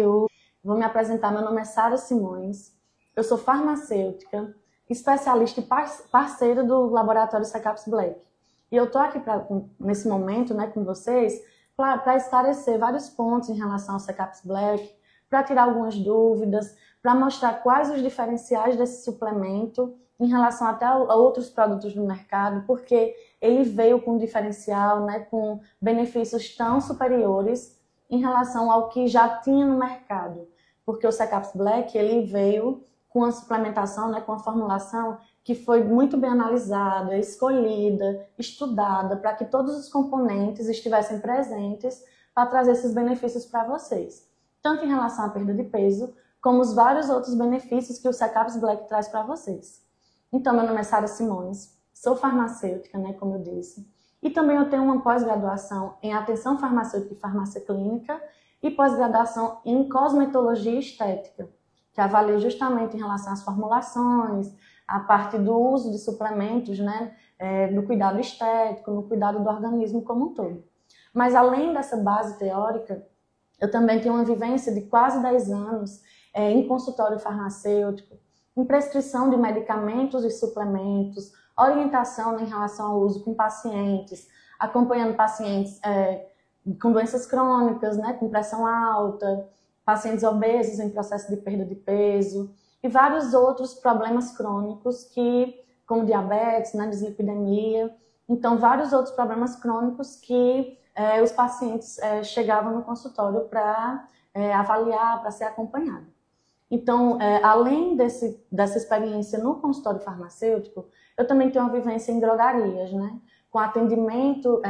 Vou me apresentar, meu nome é Sara Simões, eu sou farmacêutica, especialista e parceira do laboratório Secaps Black. E eu estou aqui nesse momento, né, com vocês para esclarecer vários pontos em relação ao Secaps Black, para tirar algumas dúvidas, para mostrar quais os diferenciais desse suplemento em relação até a outros produtos do mercado, porque ele veio com um diferencial, né, com benefícios tão superiores em relação ao que já tinha no mercado. Porque o Secaps Black ele veio com a suplementação, né, com a formulação que foi muito bem analisada, escolhida, estudada, para que todos os componentes estivessem presentes para trazer esses benefícios para vocês. Tanto em relação à perda de peso, como os vários outros benefícios que o Secaps Black traz para vocês. Então, meu nome é Sara Simões, sou farmacêutica, né, como eu disse, e também eu tenho uma pós-graduação em atenção farmacêutica e farmácia clínica e pós-graduação em cosmetologia e estética, que avalia justamente em relação às formulações, a parte do uso de suplementos, né, no cuidado estético, no cuidado do organismo como um todo. Mas além dessa base teórica, eu também tenho uma vivência de quase 10 anos em consultório farmacêutico, em prescrição de medicamentos e suplementos, orientação em relação ao uso com pacientes, acompanhando pacientes com doenças crônicas, né, com pressão alta, pacientes obesos em processo de perda de peso e vários outros problemas crônicos como diabetes, né, dislipidemia, então vários outros problemas crônicos que os pacientes chegavam no consultório para avaliar, para ser acompanhado. Então, além dessa experiência no consultório farmacêutico, eu também tenho uma vivência em drogarias, né? Com atendimento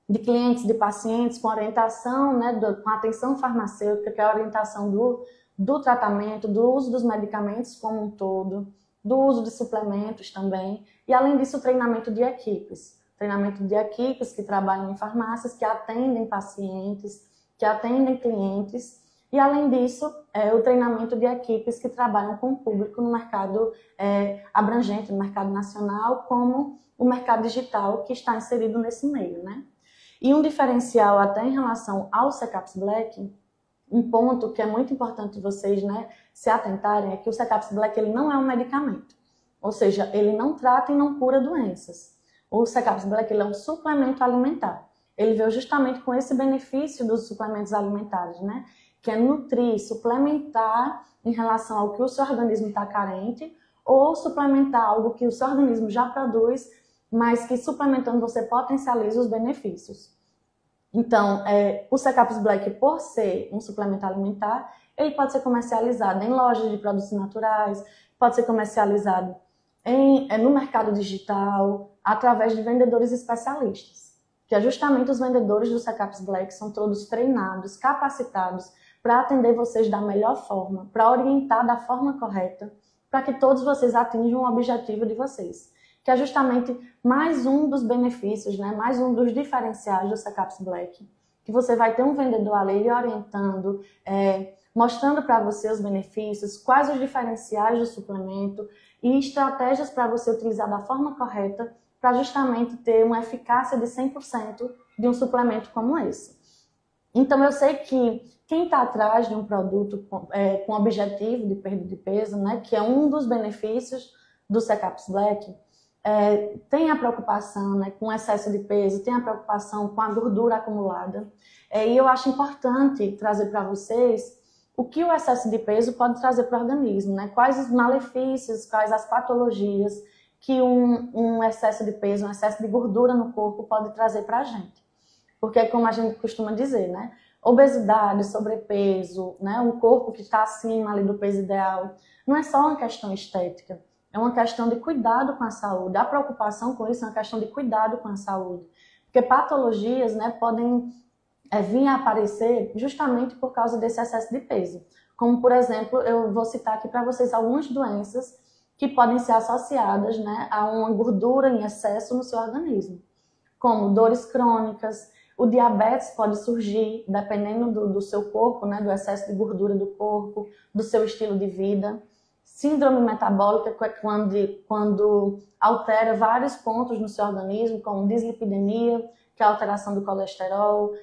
de clientes, de pacientes, com orientação, né? Com atenção farmacêutica, que é a orientação do tratamento, do uso dos medicamentos como um todo, do uso de suplementos também, e além disso, o treinamento de equipes. Treinamento de equipes que trabalham em farmácias, que atendem pacientes, que atendem clientes. E, além disso, o treinamento de equipes que trabalham com o público no mercado abrangente, no mercado nacional, como o mercado digital que está inserido nesse meio, né? E um diferencial até em relação ao Secaps Black, um ponto que é muito importante vocês, né, se atentarem, é que o Secaps Black ele não é um medicamento. Ou seja, ele não trata e não cura doenças. O Secaps Black ele é um suplemento alimentar. Ele veio justamente com esse benefício dos suplementos alimentares, né? Que é nutrir, suplementar em relação ao que o seu organismo está carente, ou suplementar algo que o seu organismo já produz, mas que suplementando você potencializa os benefícios. Então, o Secaps Black, por ser um suplemento alimentar, ele pode ser comercializado em lojas de produtos naturais, pode ser comercializado no mercado digital, através de vendedores especialistas, que é justamente os vendedores do Secaps Black, são todos treinados, capacitados, para atender vocês da melhor forma, para orientar da forma correta, para que todos vocês atinjam o objetivo de vocês, que é justamente mais um dos benefícios, né? Mais um dos diferenciais do Secaps Black, que você vai ter um vendedor ali orientando, mostrando para você os benefícios, quais os diferenciais do suplemento e estratégias para você utilizar da forma correta para justamente ter uma eficácia de 100% de um suplemento como esse. Então, eu sei que quem está atrás de um produto com objetivo de perda de peso, né, que é um dos benefícios do Secaps Black, tem a preocupação, né, com o excesso de peso, tem a preocupação com a gordura acumulada. E eu acho importante trazer para vocês o que o excesso de peso pode trazer para o organismo, né? Quais os malefícios, quais as patologias que um excesso de peso, um excesso de gordura no corpo pode trazer para a gente. Porque, como a gente costuma dizer, né? Obesidade, sobrepeso, né? Um corpo que está acima ali do peso ideal, não é só uma questão estética, é uma questão de cuidado com a saúde. A preocupação com isso é uma questão de cuidado com a saúde. Porque patologias, né, podem vir a aparecer justamente por causa desse excesso de peso. Como, por exemplo, eu vou citar aqui para vocês algumas doenças que podem ser associadas, né, a uma gordura em excesso no seu organismo, como dores crônicas. O diabetes pode surgir dependendo do seu corpo, né, do excesso de gordura do corpo, do seu estilo de vida. Síndrome metabólica, que é quando altera vários pontos no seu organismo, como dislipidemia, que é a alteração do colesterol,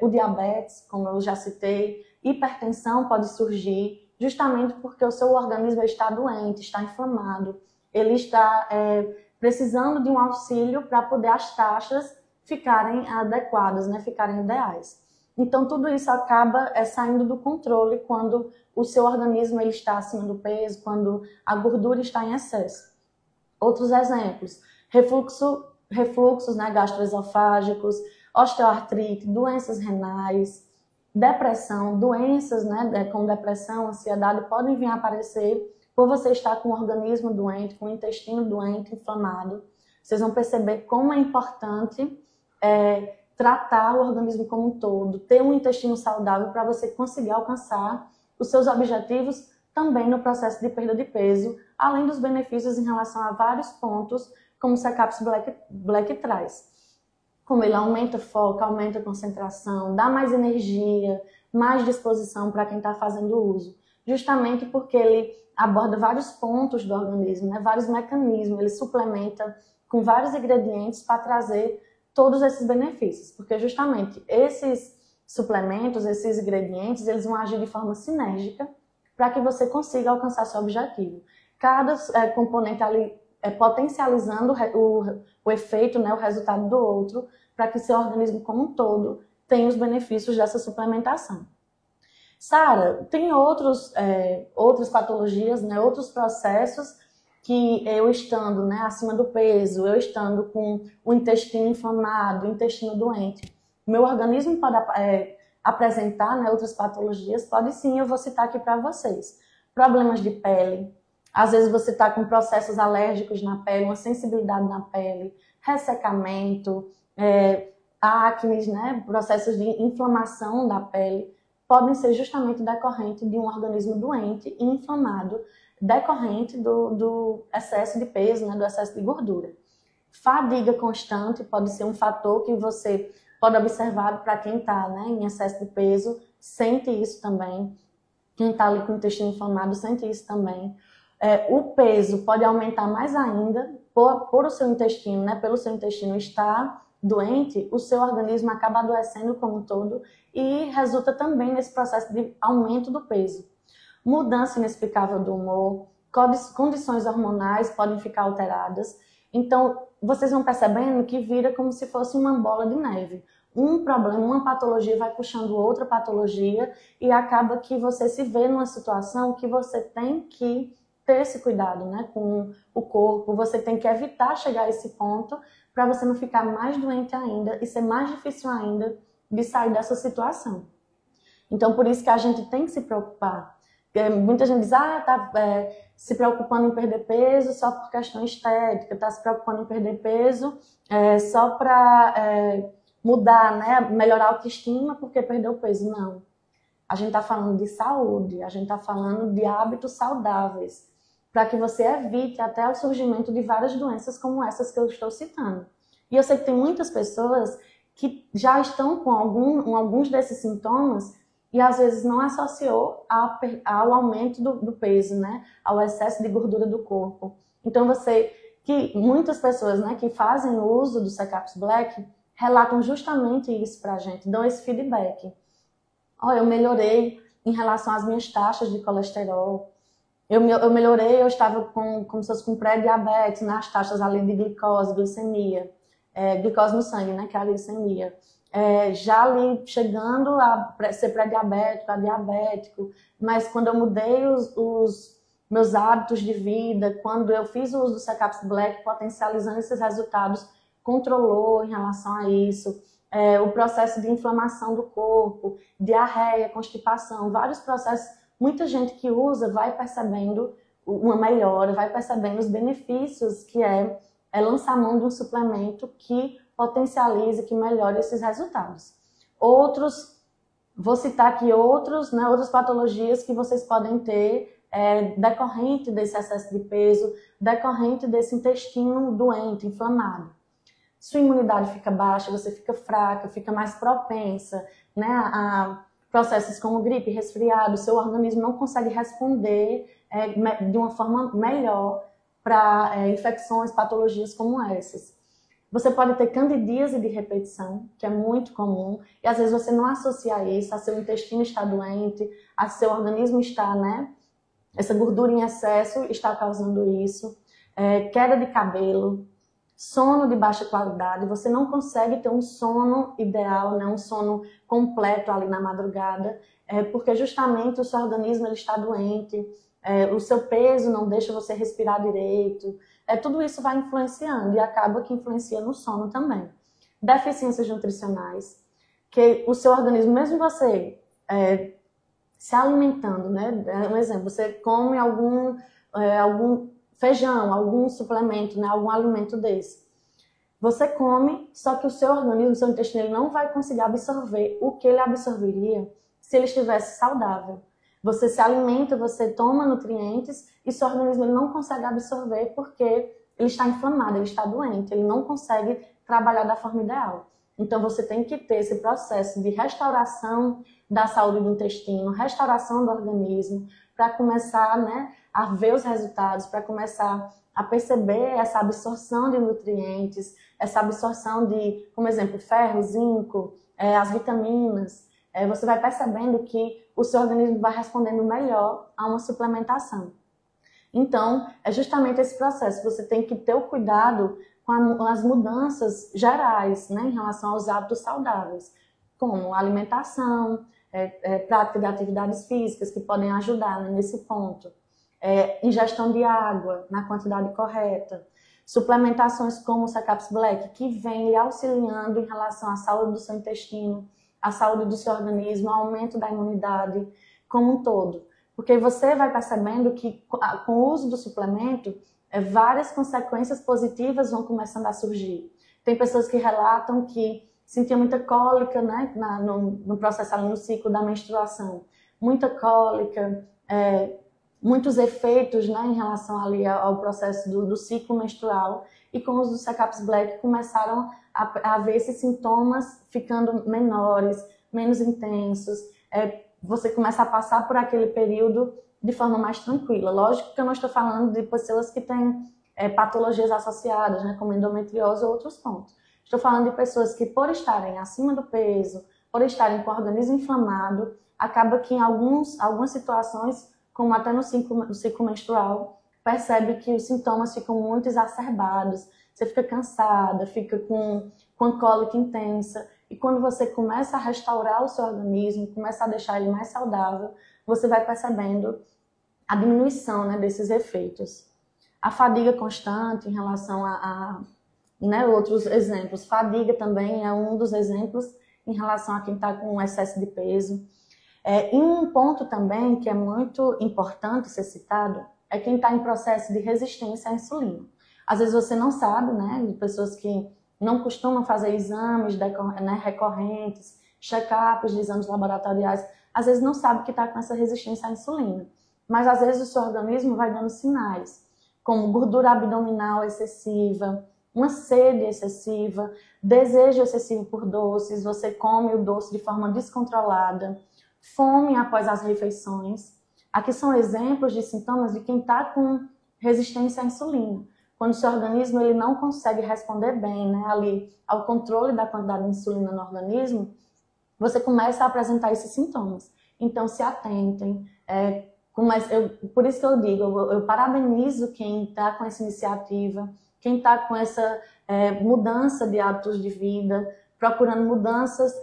o diabetes, como eu já citei, hipertensão pode surgir justamente porque o seu organismo está doente, está inflamado, ele está precisando de um auxílio para poder as taxas ficarem adequadas, né, ficarem ideais. Então, tudo isso acaba saindo do controle quando o seu organismo ele está acima do peso, quando a gordura está em excesso. Outros exemplos, refluxos, né, gastroesofágicos, osteoartrite, doenças renais, depressão, doenças, né, como depressão, ansiedade, podem vir a aparecer por você estar com o organismo doente, com o intestino doente, inflamado. Vocês vão perceber como é importante tratar o organismo como um todo, ter um intestino saudável para você conseguir alcançar os seus objetivos também no processo de perda de peso, além dos benefícios em relação a vários pontos, como o Secaps Black traz. Como ele aumenta foco, aumenta a concentração, dá mais energia, mais disposição para quem está fazendo uso. Justamente porque ele aborda vários pontos do organismo, né? Vários mecanismos, ele suplementa com vários ingredientes para trazer todos esses benefícios. Porque justamente esses suplementos, esses ingredientes, eles vão agir de forma sinérgica para que você consiga alcançar seu objetivo. Cada componente ali potencializando o efeito, né, o resultado do outro, para que seu organismo como um todo tenha os benefícios dessa suplementação. Sara, tem outras patologias, né, outros processos que eu estando, né, acima do peso, eu estando com o intestino inflamado, o intestino doente, meu organismo pode apresentar, né, outras patologias, pode sim, eu vou citar aqui para vocês. Problemas de pele, às vezes você está com processos alérgicos na pele, uma sensibilidade na pele, ressecamento, acne, né, processos de inflamação da pele, podem ser justamente decorrente de um organismo doente e inflamado, decorrente do excesso de peso, né, do excesso de gordura. Fadiga constante pode ser um fator que você pode observar para quem está, né, em excesso de peso, sente isso também. Quem está ali com o intestino inflamado sente isso também. O peso pode aumentar mais ainda por o seu intestino, né, pelo seu intestino estar doente, o seu organismo acaba adoecendo como um todo e resulta também nesse processo de aumento do peso. Mudança inexplicável do humor, condições hormonais podem ficar alteradas. Então, vocês vão percebendo que vira como se fosse uma bola de neve. Um problema, uma patologia vai puxando outra patologia e acaba que você se vê numa situação que você tem que ter esse cuidado, né, com o corpo. Você tem que evitar chegar a esse ponto para você não ficar mais doente ainda e ser mais difícil ainda de sair dessa situação. Então, por isso que a gente tem que se preocupar. Muita gente diz, tá se preocupando em perder peso só por questão estética, está se preocupando em perder peso só para mudar, né, melhorar a autoestima porque perdeu peso. Não. A gente está falando de saúde, a gente está falando de hábitos saudáveis, para que você evite até o surgimento de várias doenças como essas que eu estou citando. E eu sei que tem muitas pessoas que já estão com alguns desses sintomas e às vezes não associou ao aumento do peso, né? Ao excesso de gordura do corpo. Então muitas pessoas, né, que fazem uso do Secaps Black relatam justamente isso pra gente, dão esse feedback. Eu melhorei em relação às minhas taxas de colesterol, eu melhorei, eu estava como se fosse com pré-diabetes, nas taxas ali de glicose, glicemia, glicose no sangue, né, que é a glicemia. Já ali chegando a ser pré-diabético, a diabético, mas quando eu mudei os meus hábitos de vida, quando eu fiz o uso do Secaps Black, potencializando esses resultados, controlou em relação a isso, o processo de inflamação do corpo, diarreia, constipação, vários processos, muita gente que usa vai percebendo uma melhora, vai percebendo os benefícios que é lançar mão de um suplemento que potencialize, que melhore esses resultados. Vou citar aqui outras patologias que vocês podem ter decorrente desse excesso de peso, decorrente desse intestino doente, inflamado. Sua imunidade fica baixa, você fica fraca, fica mais propensa, né, a processos como gripe, resfriado, seu organismo não consegue responder de uma forma melhor para infecções, patologias como essas. Você pode ter candidíase de repetição, que é muito comum, e às vezes você não associa isso a seu intestino estar doente, a seu organismo estar, né? Essa gordura em excesso está causando isso. Queda de cabelo, sono de baixa qualidade, você não consegue ter um sono ideal, né? Um sono completo ali na madrugada, porque justamente o seu organismo ele está doente, o seu peso não deixa você respirar direito, tudo isso vai influenciando e acaba que influencia no sono também. Deficiências nutricionais, que o seu organismo, mesmo você se alimentando, né? Um exemplo, você come algum feijão, algum suplemento, né? Algum alimento desse. Você come, só que o seu organismo, o seu intestino, ele não vai conseguir absorver o que ele absorveria se ele estivesse saudável. Você se alimenta, você toma nutrientes e seu organismo ele não consegue absorver porque ele está inflamado, ele está doente, ele não consegue trabalhar da forma ideal. Então você tem que ter esse processo de restauração da saúde do intestino, restauração do organismo, para começar, né, a ver os resultados, para começar a perceber essa absorção de nutrientes, essa absorção de, como exemplo, ferro, zinco, as vitaminas. Você vai percebendo que o seu organismo vai respondendo melhor a uma suplementação. Então, é justamente esse processo. Você tem que ter o cuidado com as mudanças gerais, né, em relação aos hábitos saudáveis, como alimentação, prática de atividades físicas que podem ajudar, né, nesse ponto. Ingestão de água na quantidade correta. Suplementações como o Secaps Black, que vem lhe auxiliando em relação à saúde do seu intestino, à saúde do seu organismo, ao aumento da imunidade como um todo. Porque você vai percebendo que com o uso do suplemento, várias consequências positivas vão começando a surgir. Tem pessoas que relatam que sentiam muita cólica, né, no processo ali, no ciclo da menstruação. Muita cólica, muitos efeitos, né, em relação ali ao processo do ciclo menstrual. E com o uso do Secaps Black começaram a ver esses sintomas ficando menores, menos intensos. Você começa a passar por aquele período de forma mais tranquila. Lógico que eu não estou falando de pessoas que têm patologias associadas, né, como endometriose ou outros pontos. Estou falando de pessoas que, por estarem acima do peso, por estarem com o organismo inflamado, acaba que em algumas situações, como até no ciclo menstrual, percebe que os sintomas ficam muito exacerbados, você fica cansada, fica com cólica intensa, e quando você começa a restaurar o seu organismo, começa a deixar ele mais saudável, você vai percebendo a diminuição, né, desses efeitos. A fadiga constante em relação né, outros exemplos. Fadiga também é um dos exemplos em relação a quem está com excesso de peso. E um ponto também que é muito importante ser citado é quem está em processo de resistência à insulina. Às vezes você não sabe, né, de pessoas que não costumam fazer exames, né, recorrentes, check-ups de exames laboratoriais, às vezes não sabe que está com essa resistência à insulina. Mas às vezes o seu organismo vai dando sinais, como gordura abdominal excessiva, uma sede excessiva, desejo excessivo por doces, você come o doce de forma descontrolada, fome após as refeições. Aqui são exemplos de sintomas de quem está com resistência à insulina. Quando o seu organismo ele não consegue responder bem, né, ali, ao controle da quantidade de insulina no organismo, você começa a apresentar esses sintomas. Então, se atentem. Por isso que eu digo, eu parabenizo quem está com essa iniciativa, quem está com essa mudança de hábitos de vida, procurando mudanças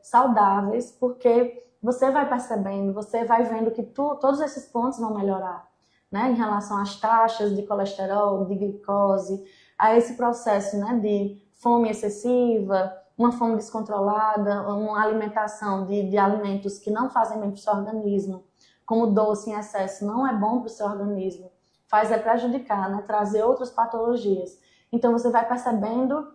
saudáveis, porque você vai percebendo, você vai vendo que todos esses pontos vão melhorar, né, em relação às taxas de colesterol, de glicose, a esse processo, né, de fome excessiva, uma fome descontrolada, uma alimentação de alimentos que não fazem bem para o seu organismo, como doce em excesso não é bom para o seu organismo, faz prejudicar, né, trazer outras patologias. Então você vai percebendo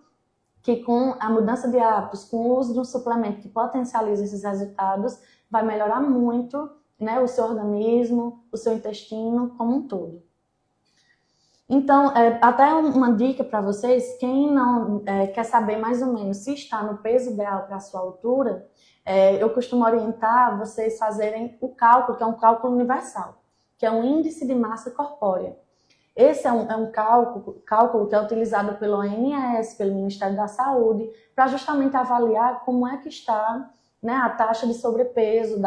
que com a mudança de hábitos, com o uso de um suplemento que potencializa esses resultados, vai melhorar muito, né, o seu organismo, o seu intestino como um todo. Então, até uma dica para vocês, quem não quer saber mais ou menos se está no peso ideal para a sua altura, eu costumo orientar vocês fazerem o cálculo, que é um cálculo universal, que é um índice de massa corpórea. Esse é um cálculo que é utilizado pelo OMS, pelo Ministério da Saúde, para justamente avaliar como é que está, né, a taxa de sobrepeso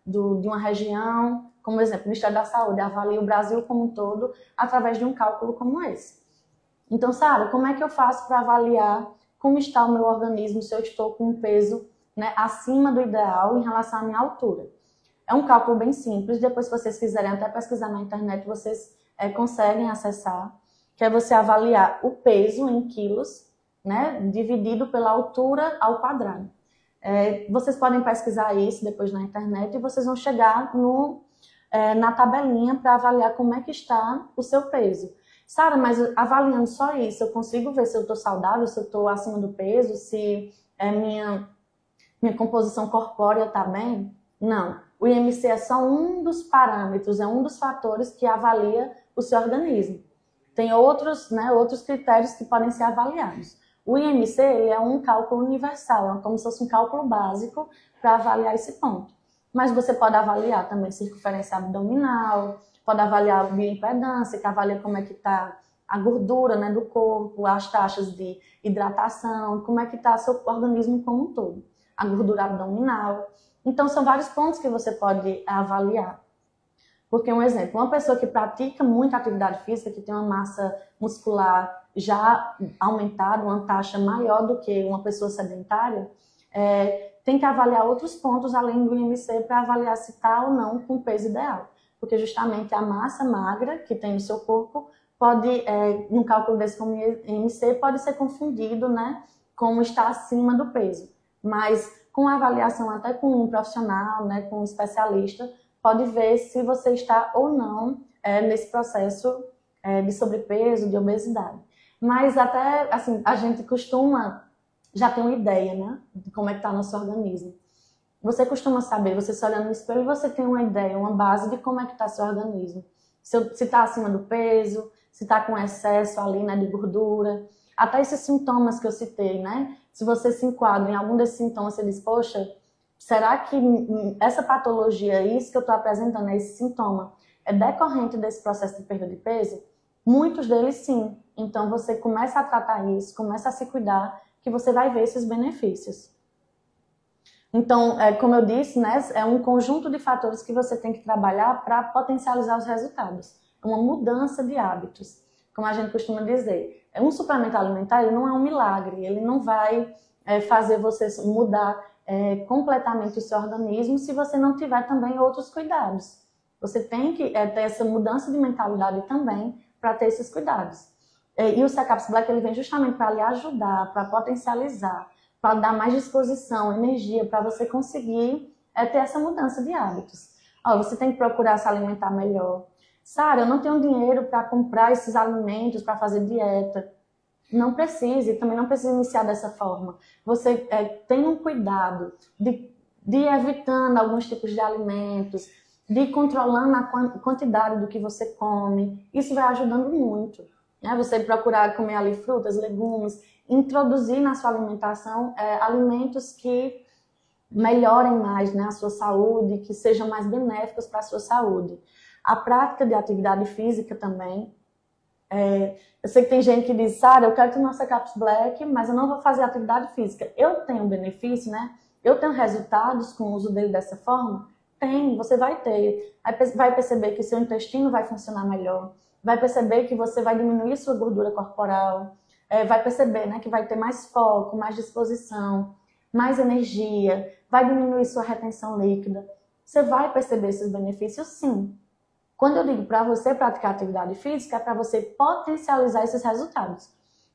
de uma região. Como exemplo, o Ministério da Saúde avalia o Brasil como um todo através de um cálculo como esse. Então, Sara, como é que eu faço para avaliar como está o meu organismo, se eu estou com um peso, né, acima do ideal em relação à minha altura? É um cálculo bem simples, depois se vocês quiserem até pesquisar na internet, vocês conseguem acessar, que é você avaliar o peso em quilos, né, dividido pela altura ao quadrado. Vocês podem pesquisar isso depois na internet e vocês vão chegar na tabelinha para avaliar como é que está o seu peso. Sara, mas avaliando só isso, eu consigo ver se eu estou saudável, se eu estou acima do peso, se minha composição corpórea está bem? Não. O IMC é só um dos parâmetros, é um dos fatores que avalia o seu organismo. Tem outros critérios que podem ser avaliados. O IMC ele é um cálculo universal, é como se fosse um cálculo básico para avaliar esse ponto. Mas você pode avaliar também circunferência abdominal, pode avaliar a bioimpedância, que avalia como é que está a gordura, né, do corpo, as taxas de hidratação, como é que está seu organismo como um todo, a gordura abdominal. Então, são vários pontos que você pode avaliar. Porque, um exemplo, uma pessoa que pratica muita atividade física, que tem uma massa muscular já aumentada, uma taxa maior do que uma pessoa sedentária, tem que avaliar outros pontos além do IMC para avaliar se está ou não com o peso ideal. Porque justamente a massa magra que tem no seu corpo pode, num cálculo desse como IMC, pode ser confundido, né, como está acima do peso. Mas com a avaliação até com um profissional, né, com um especialista, pode ver se você está ou não nesse processo de sobrepeso, de obesidade. Mas até, assim, a gente costuma já ter uma ideia, né, de como é que está nosso organismo. Você costuma saber, você se olhando no espelho, você tem uma ideia, uma base de como é que está seu organismo. Se está acima do peso, se está com excesso ali, né, de gordura. Até esses sintomas que eu citei, né? Se você se enquadra em algum desses sintomas, você diz, poxa, será que essa patologia, isso que eu estou apresentando, esse sintoma, é decorrente desse processo de perda de peso? Muitos deles sim. Então você começa a tratar isso, começa a se cuidar, que você vai ver esses benefícios. Então, como eu disse, né, é um conjunto de fatores que você tem que trabalhar para potencializar os resultados. É uma mudança de hábitos, como a gente costuma dizer. Um suplemento alimentar ele não é um milagre, ele não vai fazer você mudar completamente o seu organismo se você não tiver também outros cuidados. Você tem que ter essa mudança de mentalidade também para ter esses cuidados. E o C-Caps Black ele vem justamente para lhe ajudar, para potencializar, para dar mais disposição, energia, para você conseguir ter essa mudança de hábitos. Você tem que procurar se alimentar melhor. Sara, eu não tenho dinheiro para comprar esses alimentos, para fazer dieta. Não precise, também não precisa iniciar dessa forma. Você tem um cuidado de ir evitando alguns tipos de alimentos, de ir controlando a quantidade do que você come. Isso vai ajudando muito. Né? Você procurar comer ali frutas, legumes, introduzir na sua alimentação alimentos que melhorem mais, né, a sua saúde, que sejam mais benéficos para a sua saúde. A prática de atividade física também. Eu sei que tem gente que diz, Sara, eu quero tomar C-Caps Black, mas eu não vou fazer atividade física. Eu tenho benefício, né? Eu tenho resultados com o uso dele dessa forma? Tem, você vai ter. Vai perceber que seu intestino vai funcionar melhor. Vai perceber que você vai diminuir sua gordura corporal. Vai perceber, né, que vai ter mais foco, mais disposição, mais energia. Vai diminuir sua retenção líquida. Você vai perceber esses benefícios, sim. Quando eu digo para você praticar atividade física, é para você potencializar esses resultados.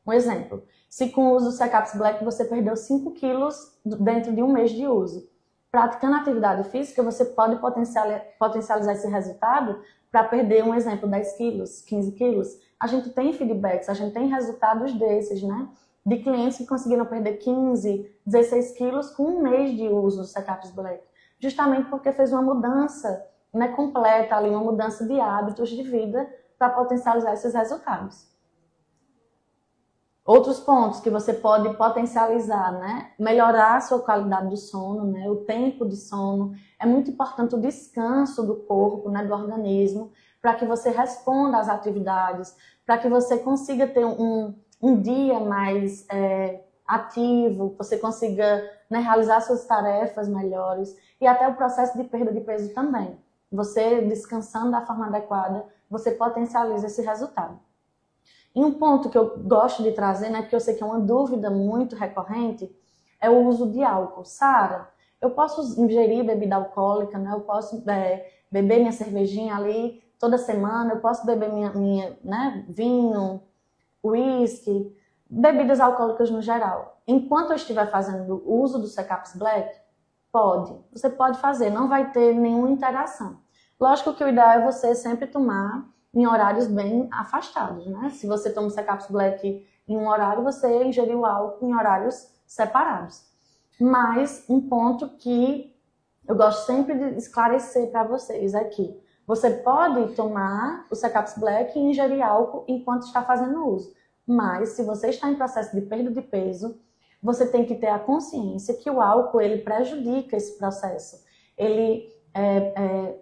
Um exemplo, se com o uso do C-Caps Black você perdeu 5 quilos dentro de um mês de uso, praticando atividade física, você pode potencializar esse resultado para perder, um exemplo, 10 quilos, 15 quilos. A gente tem feedbacks, a gente tem resultados desses, né? De clientes que conseguiram perder 15, 16 quilos com um mês de uso do C-Caps Black. Justamente porque fez uma mudança, né, completa ali, uma mudança de hábitos de vida para potencializar esses resultados. Outros pontos que você pode potencializar, né? Melhorar a sua qualidade do sono, né? O tempo de sono. É muito importante o descanso do corpo, né? Do organismo, para que você responda às atividades, para que você consiga ter um dia mais ativo, você consiga, né, realizar suas tarefas melhores e até o processo de perda de peso também. Você descansando da forma adequada, você potencializa esse resultado. E um ponto que eu gosto de trazer, né, porque eu sei que é uma dúvida muito recorrente, é o uso de álcool. Sara, eu posso ingerir bebida alcoólica, né? Eu posso beber minha cervejinha ali toda semana, eu posso beber né, vinho, uísque, bebidas alcoólicas no geral. Enquanto eu estiver fazendo o uso do Secaps Black, pode. Você pode fazer, não vai ter nenhuma interação. Lógico que o ideal é você sempre tomar em horários bem afastados, né? Se você toma o Secaps Black em um horário, você ingeriu o álcool em horários separados. Mas um ponto que eu gosto sempre de esclarecer para vocês aqui. Você pode tomar o Secaps Black e ingerir álcool enquanto está fazendo uso. Mas se você está em processo de perda de peso, você tem que ter a consciência que o álcool ele prejudica esse processo. Ele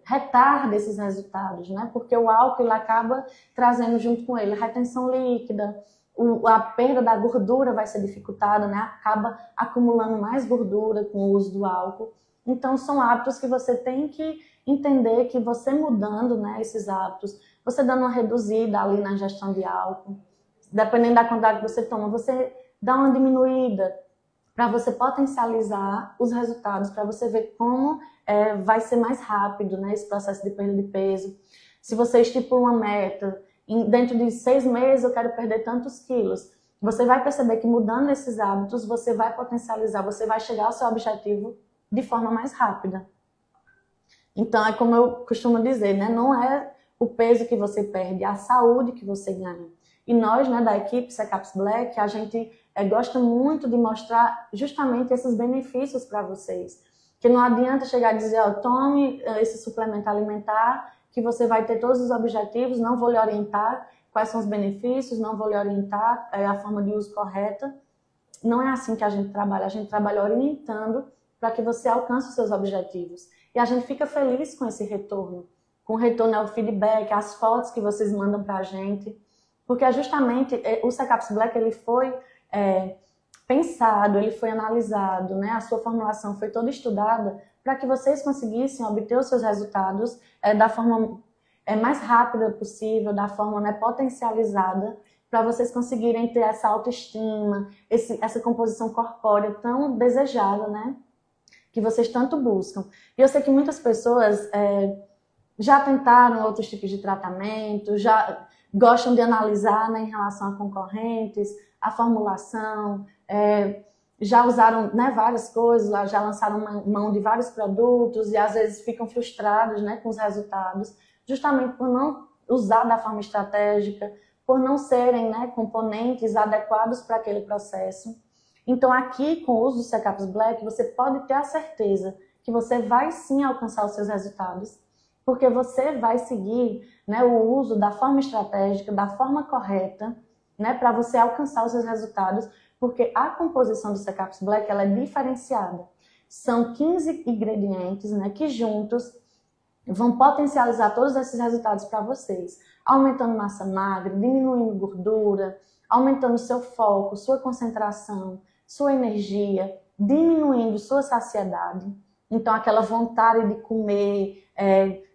retarda esses resultados, né? Porque o álcool ele acaba trazendo junto com ele retenção líquida, a perda da gordura vai ser dificultada, né? Acaba acumulando mais gordura com o uso do álcool. Então, são hábitos que você tem que entender que você mudando, né, esses hábitos, você dando uma reduzida ali na ingestão de álcool, dependendo da quantidade que você toma, você dá uma diminuída para você potencializar os resultados, para você ver como vai ser mais rápido, né, esse processo de perda de peso. Se você estipula uma meta, dentro de 6 meses eu quero perder tantos quilos, você vai perceber que mudando esses hábitos, você vai potencializar, você vai chegar ao seu objetivo de forma mais rápida. Então, é como eu costumo dizer, né, não é o peso que você perde, é a saúde que você ganha. E nós, né, da equipe Secaps Black, a gente gosta muito de mostrar justamente esses benefícios para vocês. Que não adianta chegar e dizer, ó, tome esse suplemento alimentar, que você vai ter todos os objetivos, não vou lhe orientar quais são os benefícios, não vou lhe orientar a forma de uso correta. Não é assim que a gente trabalha orientando para que você alcance os seus objetivos. E a gente fica feliz com esse retorno, com o retorno ao feedback, as fotos que vocês mandam para a gente, porque é justamente o Secaps Black ele foi pensado, ele foi analisado, né? A sua formulação foi toda estudada para que vocês conseguissem obter os seus resultados da forma mais rápida possível, da forma, né, potencializada, para vocês conseguirem ter essa autoestima, essa composição corpórea tão desejada, né? Que vocês tanto buscam. E eu sei que muitas pessoas já tentaram outros tipos de tratamento, já gostam de analisar, né, em relação a concorrentes, a formulação, já usaram, né, várias coisas, já lançaram mão de vários produtos e às vezes ficam frustrados, né, com os resultados, justamente por não usar da forma estratégica, por não serem, né, componentes adequados para aquele processo. Então aqui, com o uso do Secaps Black, você pode ter a certeza que você vai sim alcançar os seus resultados, porque você vai seguir, né, o uso da forma estratégica, da forma correta, né, para você alcançar os seus resultados, porque a composição do Secaps Black ela é diferenciada. São 15 ingredientes, né, que juntos vão potencializar todos esses resultados para vocês, aumentando massa magra, diminuindo gordura, aumentando seu foco, sua concentração, sua energia, diminuindo sua saciedade. Então, aquela vontade de comer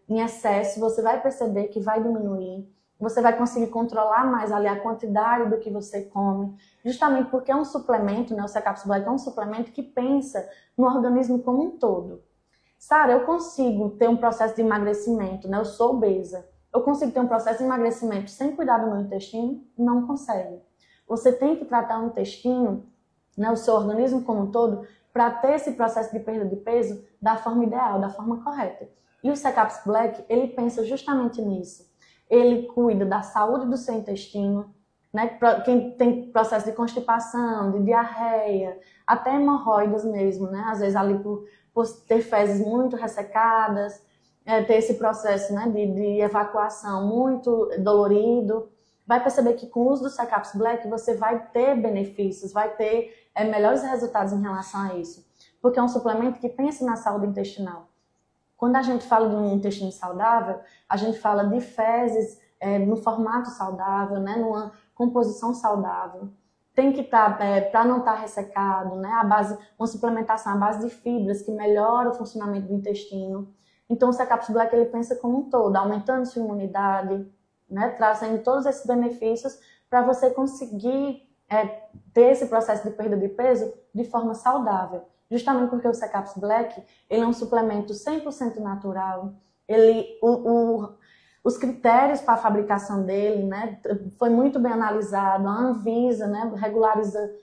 em excesso, você vai perceber que vai diminuir. Você vai conseguir controlar mais ali a quantidade do que você come, justamente porque é um suplemento, né? O Secaps Black é um suplemento que pensa no organismo como um todo. Sara, eu consigo ter um processo de emagrecimento, né? Eu sou obesa. Eu consigo ter um processo de emagrecimento sem cuidar do meu intestino? Não consegue. Você tem que tratar o intestino, né, o seu organismo como um todo, para ter esse processo de perda de peso da forma ideal, da forma correta. E o Secaps Black, ele pensa justamente nisso. Ele cuida da saúde do seu intestino, né? Quem tem processo de constipação, de diarreia, até hemorroidas mesmo, né? Às vezes ali por ter fezes muito ressecadas, ter esse processo, né, de evacuação muito dolorido, vai perceber que com o uso do Secaps Black você vai ter benefícios, vai ter melhores resultados em relação a isso. Porque é um suplemento que pensa na saúde intestinal. Quando a gente fala de um intestino saudável, a gente fala de fezes no formato saudável, né, numa composição saudável. Tem que estar, para não estar ressecado, né, uma suplementação à base de fibras que melhora o funcionamento do intestino. Então o Secaps Black ele pensa como um todo, aumentando sua imunidade, né, trazendo todos esses benefícios para você conseguir ter esse processo de perda de peso de forma saudável. Justamente porque o Secaps Black ele é um suplemento 100% natural. Os critérios para a fabricação dele, né, foi muito bem analisado. A Anvisa, né, regulariza,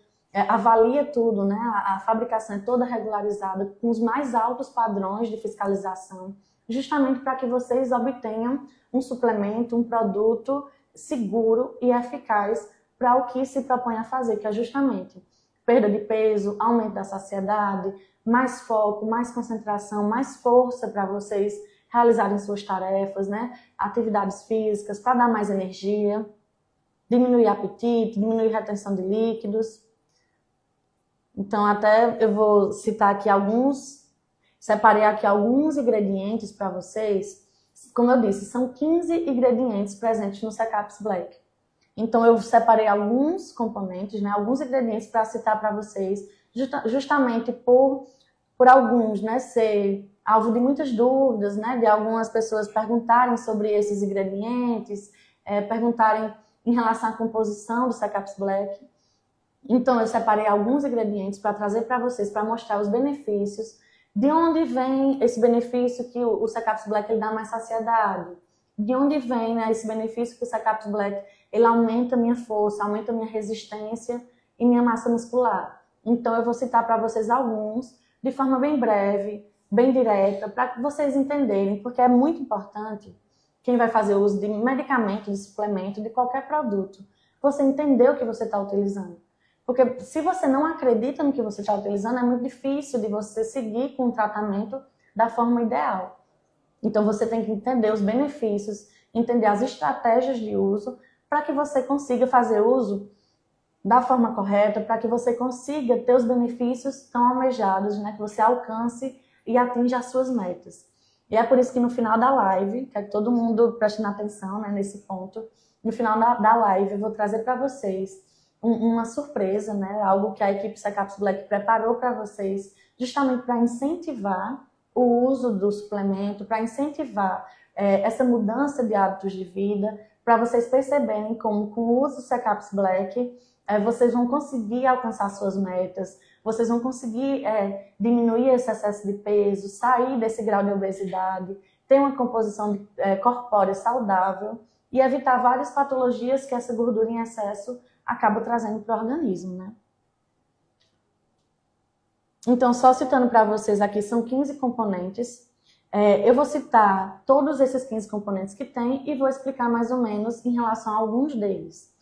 avalia tudo, né, a fabricação é toda regularizada com os mais altos padrões de fiscalização, justamente para que vocês obtenham um suplemento, um produto seguro e eficaz para o que se propõe a fazer, que é justamente perda de peso, aumento da saciedade, mais foco, mais concentração, mais força para vocês realizarem suas tarefas, né? Atividades físicas, para dar mais energia, diminuir apetite, diminuir retenção de líquidos. Então, até eu vou citar aqui separei aqui alguns ingredientes para vocês. Como eu disse, são 15 ingredientes presentes no Secaps Black. Então, eu separei alguns componentes, né, alguns ingredientes para citar para vocês, justamente por alguns, né, ser alvo de muitas dúvidas, né, de algumas pessoas perguntarem sobre esses ingredientes, perguntarem em relação à composição do Secaps Black. Então, eu separei alguns ingredientes para trazer para vocês, para mostrar os benefícios, de onde vem esse benefício que o Secaps Black ele dá mais saciedade, de onde vem, né, esse benefício que o Secaps Black ele aumenta a minha força, aumenta a minha resistência e minha massa muscular. Então, eu vou citar para vocês alguns, de forma bem breve, bem direta, para que vocês entenderem, porque é muito importante, quem vai fazer uso de medicamento, de suplemento, de qualquer produto, você entender o que você está utilizando. Porque se você não acredita no que você está utilizando, é muito difícil de você seguir com o tratamento da forma ideal. Então, você tem que entender os benefícios, entender as estratégias de uso, para que você consiga fazer uso da forma correta, para que você consiga ter os benefícios tão almejados, né? Que você alcance e atinja as suas metas. E é por isso que no final da live, quero que todo mundo preste atenção, né, nesse ponto, no final da live eu vou trazer para vocês uma surpresa, né? Algo que a equipe Secaps Black preparou para vocês, justamente para incentivar o uso do suplemento, para incentivar essa mudança de hábitos de vida, para vocês perceberem como com o uso do Secaps Black vocês vão conseguir alcançar suas metas, vocês vão conseguir diminuir esse excesso de peso, sair desse grau de obesidade, ter uma composição corpórea saudável e evitar várias patologias que essa gordura em excesso acaba trazendo para o organismo, né? Então, só citando para vocês aqui, são 15 componentes. Eu vou citar todos esses 15 componentes que tem e vou explicar mais ou menos em relação a alguns deles.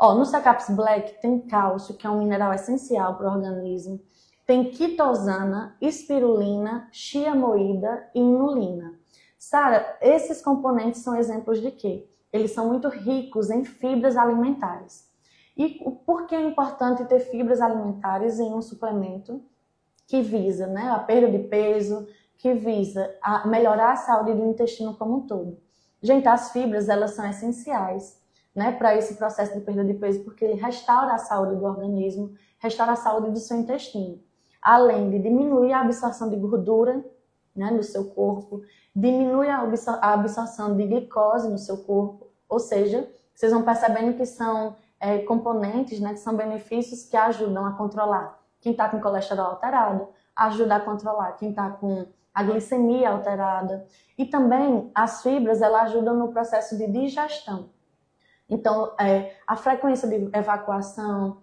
No Secaps Black tem cálcio, que é um mineral essencial para o organismo. Tem quitosana, espirulina, chia moída e inulina. Sara, esses componentes são exemplos de quê? Eles são muito ricos em fibras alimentares. E por que é importante ter fibras alimentares em um suplemento que visa, né, a perda de peso, que visa melhorar a saúde do intestino como um todo? Gente, as fibras elas são essenciais, né, para esse processo de perda de peso, porque ele restaura a saúde do organismo, restaura a saúde do seu intestino. Além de diminuir a absorção de gordura, né, no seu corpo, diminui a absorção de glicose no seu corpo, ou seja, vocês vão percebendo que são componentes, né, que são benefícios que ajudam a controlar. Quem está com colesterol alterado, ajuda a controlar. Quem está com a glicemia alterada. E também as fibras, elas ajudam no processo de digestão. Então, a frequência de evacuação,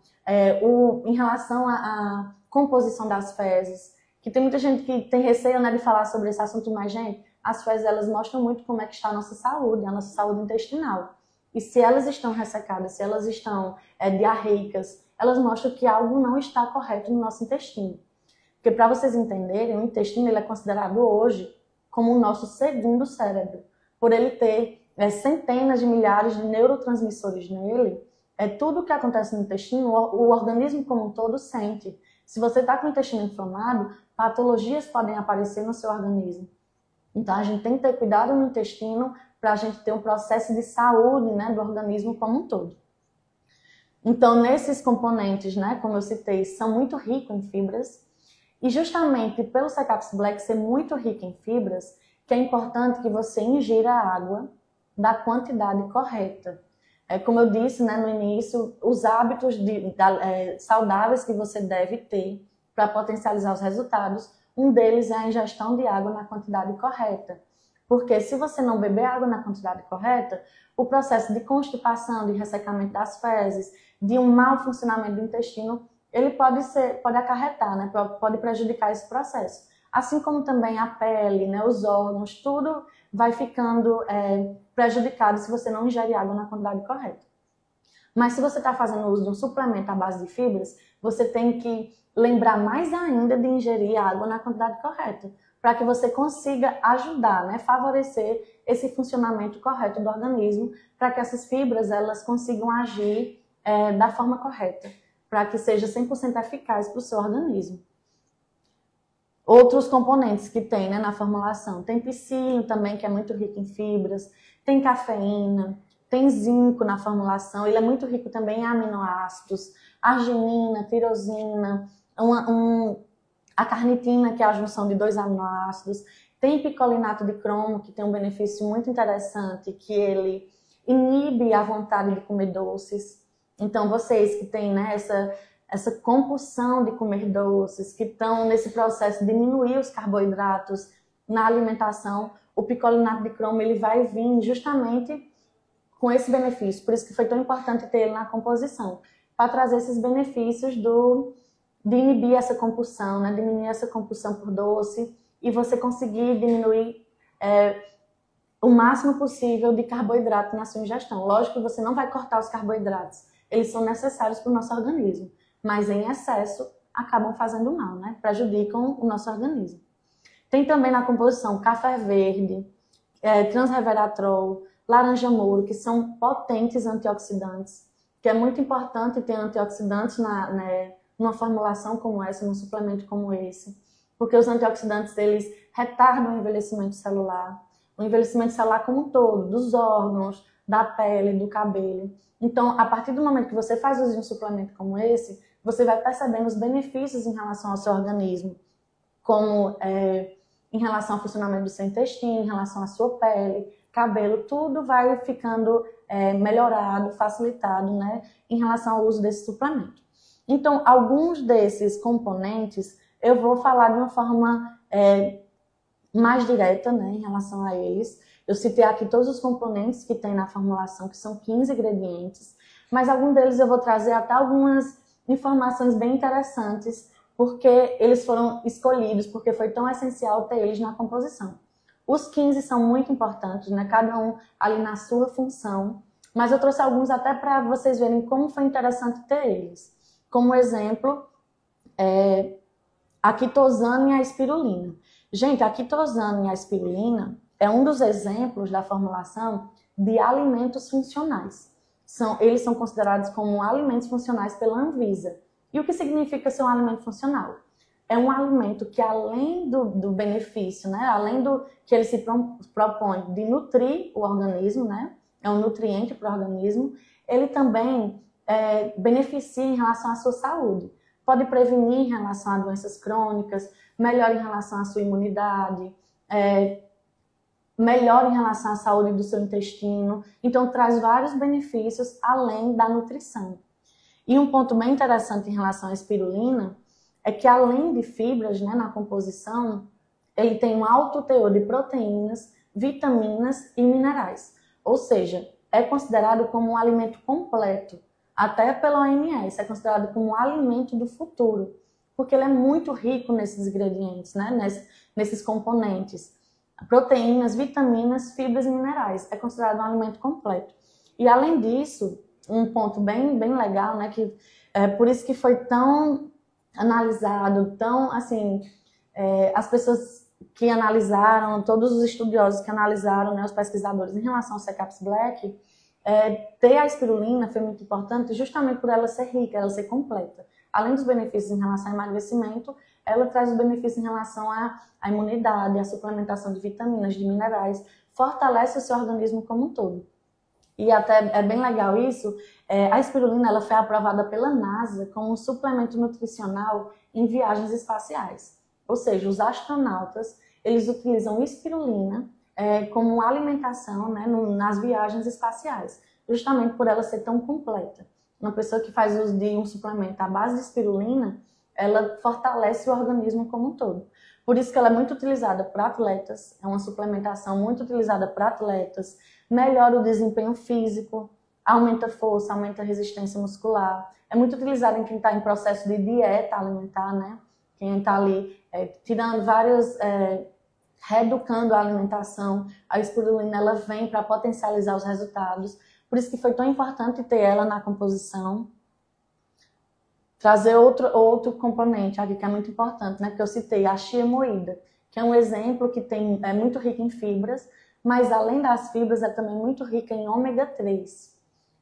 em relação à composição das fezes, que tem muita gente que tem receio, né, de falar sobre esse assunto, mas, gente, as fezes, elas mostram muito como é que está a nossa saúde intestinal. E se elas estão ressecadas, se elas estão diarreicas, elas mostram que algo não está correto no nosso intestino. Porque, para vocês entenderem, o intestino ele é considerado hoje como o nosso segundo cérebro, por ele ter centenas de milhares de neurotransmissores nele. Tudo que acontece no intestino, o organismo como um todo sente. Se você está com o intestino inflamado, patologias podem aparecer no seu organismo. Então, a gente tem que ter cuidado no intestino para a gente ter um processo de saúde, né, do organismo como um todo. Então, nesses componentes, né, como eu citei, são muito ricos em fibras. E justamente pelo Secaps Black ser muito rico em fibras, que é importante que você ingira água da quantidade correta. Como eu disse, né, no início, os hábitos saudáveis que você deve ter para potencializar os resultados, um deles é a ingestão de água na quantidade correta. Porque se você não beber água na quantidade correta, o processo de constipação, de ressecamento das fezes, de um mau funcionamento do intestino, ele pode acarretar, né, pode prejudicar esse processo. Assim como também a pele, né, os órgãos, tudo vai ficando prejudicado se você não ingere água na quantidade correta. Mas se você está fazendo uso de um suplemento à base de fibras, você tem que lembrar mais ainda de ingerir água na quantidade correta, para que você consiga ajudar, né, favorecer esse funcionamento correto do organismo, para que essas fibras elas consigam agir da forma correta, para que seja 100% eficaz para o seu organismo. Outros componentes que tem, né, na formulação, tem psyllium também, que é muito rico em fibras, tem cafeína, tem zinco na formulação, ele é muito rico também em aminoácidos, arginina, tirosina, a carnitina, que é a junção de 2 aminoácidos, tem picolinato de cromo, que tem um benefício muito interessante, que ele inibe a vontade de comer doces. Então, vocês que têm, né, essa compulsão de comer doces, que estão nesse processo de diminuir os carboidratos na alimentação, o picolinato de cromo ele vai vir justamente com esse benefício. Por isso que foi tão importante ter ele na composição, para trazer esses benefícios de inibir essa compulsão, né? Diminuir essa compulsão por doce e você conseguir diminuir o máximo possível de carboidrato na sua ingestão. Lógico que você não vai cortar os carboidratos, eles são necessários para o nosso organismo, mas em excesso acabam fazendo mal, né? Prejudicam o nosso organismo. Tem também na composição café verde, transreveratrol, laranja-moro, que são potentes antioxidantes, que é muito importante ter antioxidantes numa formulação como essa, num suplemento como esse, porque os antioxidantes eles retardam o envelhecimento celular como um todo, dos órgãos, da pele, do cabelo. Então, a partir do momento que você faz uso de um suplemento como esse, você vai percebendo os benefícios em relação ao seu organismo, como em relação ao funcionamento do seu intestino, em relação à sua pele, cabelo, tudo vai ficando melhorado, facilitado, né, em relação ao uso desse suplemento. Então, alguns desses componentes eu vou falar de uma forma mais direta, né, em relação a eles. Eu citei aqui todos os componentes que tem na formulação, que são 15 ingredientes, mas algum deles eu vou trazer até algumas informações bem interessantes, porque eles foram escolhidos, porque foi tão essencial ter eles na composição. Os 15 são muito importantes, né? Cada um ali na sua função, mas eu trouxe alguns até para vocês verem como foi interessante ter eles. Como exemplo, a quitosana e a espirulina. Gente, a quitosana e a espirulina é um dos exemplos da formulação de alimentos funcionais. Eles são considerados como alimentos funcionais pela Anvisa. E o que significa ser um alimento funcional? É um alimento que, além do benefício, né, além do que ele se propõe de nutrir o organismo, né, é um nutriente para o organismo, ele também beneficia em relação à sua saúde. Pode prevenir em relação a doenças crônicas, melhora em relação à sua imunidade, melhora em relação à saúde do seu intestino. Então, traz vários benefícios além da nutrição. E um ponto bem interessante em relação à espirulina é que, além de fibras, né, na composição, ele tem um alto teor de proteínas, vitaminas e minerais. Ou seja, é considerado como um alimento completo, até pela OMS, é considerado como um alimento do futuro, porque ele é muito rico nesses ingredientes, né, nesses componentes. Proteínas, vitaminas, fibras e minerais. É considerado um alimento completo. E, além disso, um ponto bem legal, né, que por isso que foi tão analisado, tão, assim, as pessoas que analisaram, todos os estudiosos que analisaram, né, os pesquisadores em relação ao Secaps Black, ter a espirulina foi muito importante justamente por ela ser rica, ela ser completa. Além dos benefícios em relação ao emagrecimento, ela traz os benefícios em relação à imunidade, à suplementação de vitaminas, de minerais, fortalece o seu organismo como um todo. E até é bem legal isso, a espirulina ela foi aprovada pela NASA como um suplemento nutricional em viagens espaciais. Ou seja, os astronautas, eles utilizam espirulina como alimentação, né, nas viagens espaciais, justamente por ela ser tão completa. Uma pessoa que faz uso de um suplemento à base de espirulina, ela fortalece o organismo como um todo. Por isso que ela é muito utilizada para atletas, é uma suplementação muito utilizada para atletas, melhora o desempenho físico, aumenta a força, aumenta a resistência muscular. É muito utilizada em quem está em processo de dieta alimentar, né? Quem está ali tirando vários, reeducando a alimentação. A espirulina ela vem para potencializar os resultados. Por isso que foi tão importante ter ela na composição. Trazer outro componente aqui que é muito importante, né? Porque eu citei a chia moída, que é um exemplo que é muito rica em fibras, mas além das fibras é também muito rica em ômega 3.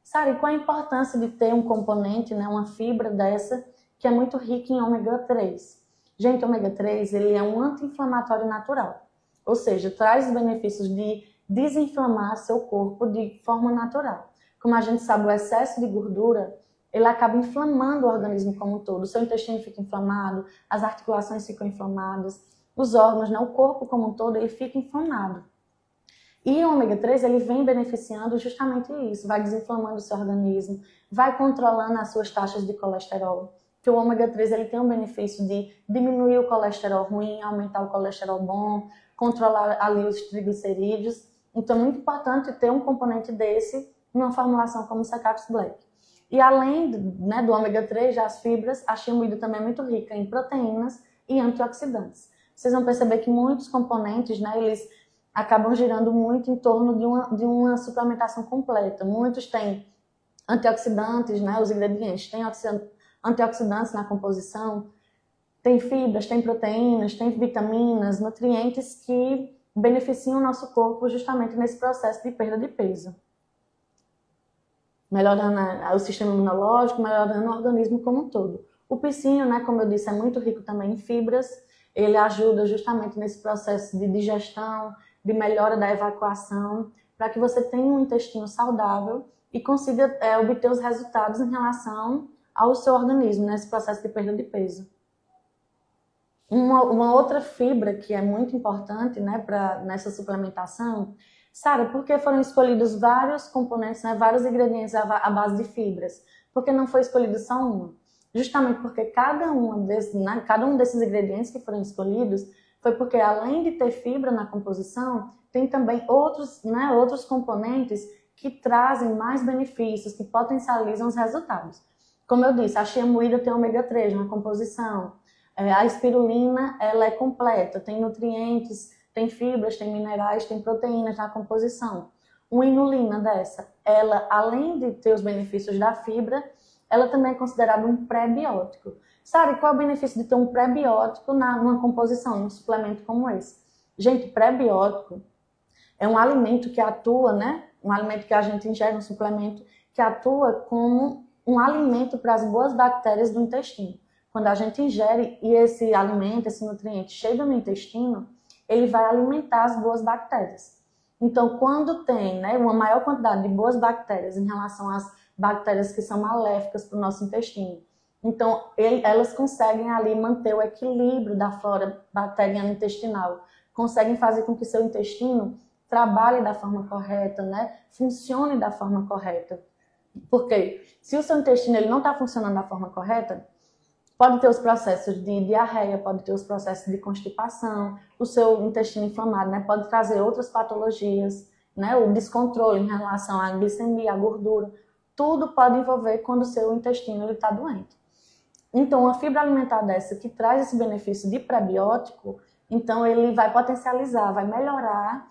Sabe qual a importância de ter um componente, né, uma fibra dessa, que é muito rica em ômega 3? Gente, o ômega 3 ele é um anti-inflamatório natural, ou seja, traz os benefícios de desinflamar seu corpo de forma natural. Como a gente sabe, o excesso de gordura ele acaba inflamando o organismo como um todo. O seu intestino fica inflamado, as articulações ficam inflamadas, os órgãos, né, o corpo como um todo, ele fica inflamado. E o ômega 3 ele vem beneficiando justamente isso, vai desinflamando o seu organismo, vai controlando as suas taxas de colesterol. Que o ômega 3 ele tem o benefício de diminuir o colesterol ruim, aumentar o colesterol bom, controlar ali os triglicerídeos. Então é muito importante ter um componente desse numa formulação como o Secaps Black. E além né, do ômega 3, as fibras, a chia moída também é muito rica em proteínas e antioxidantes. Vocês vão perceber que muitos componentes, né, eles acabam girando muito em torno de uma suplementação completa. Muitos têm antioxidantes, né, os ingredientes têm antioxidantes na composição, tem fibras, tem proteínas, tem vitaminas, nutrientes que beneficiam o nosso corpo justamente nesse processo de perda de peso. Melhorando o sistema imunológico, melhorando o organismo como um todo. O piscinho, né, como eu disse, é muito rico também em fibras, ele ajuda justamente nesse processo de digestão, de melhora da evacuação, para que você tenha um intestino saudável e consiga obter os resultados em relação ao seu organismo, nesse processo de perda de peso. Uma outra fibra que é muito importante, né, nessa suplementação, Sara, por que foram escolhidos vários componentes, né, vários ingredientes à base de fibras? Por que não foi escolhido só uma? Justamente porque cada um desses ingredientes que foram escolhidos foi porque, além de ter fibra na composição, tem também outros componentes que trazem mais benefícios, que potencializam os resultados. Como eu disse, a chia moída tem ômega 3 na composição, a espirulina ela é completa, tem nutrientes, tem fibras, tem minerais, tem proteínas na composição. Uma inulina dessa, ela, além de ter os benefícios da fibra, ela também é considerada um pré-biótico. Sabe qual é o benefício de ter um pré-biótico numa composição, num suplemento como esse? Gente, pré-biótico é um alimento que atua, né? Um alimento que a gente ingere no suplemento, que atua como um alimento para as boas bactérias do intestino. Quando a gente ingere e esse alimento, esse nutriente chega no intestino, ele vai alimentar as boas bactérias. Então, quando tem, né, uma maior quantidade de boas bactérias em relação às bactérias que são maléficas para o nosso intestino, então elas conseguem ali manter o equilíbrio da flora bacteriana intestinal, conseguem fazer com que seu intestino trabalhe da forma correta, né, funcione da forma correta. Porque se o seu intestino ele não está funcionando da forma correta, pode ter os processos de diarreia, pode ter os processos de constipação, o seu intestino inflamado, né? Pode trazer outras patologias, né? O descontrole em relação à glicemia, à gordura, tudo pode envolver quando o seu intestino está doente. Então, uma fibra alimentar dessa que traz esse benefício de prebiótico, então ele vai potencializar, vai melhorar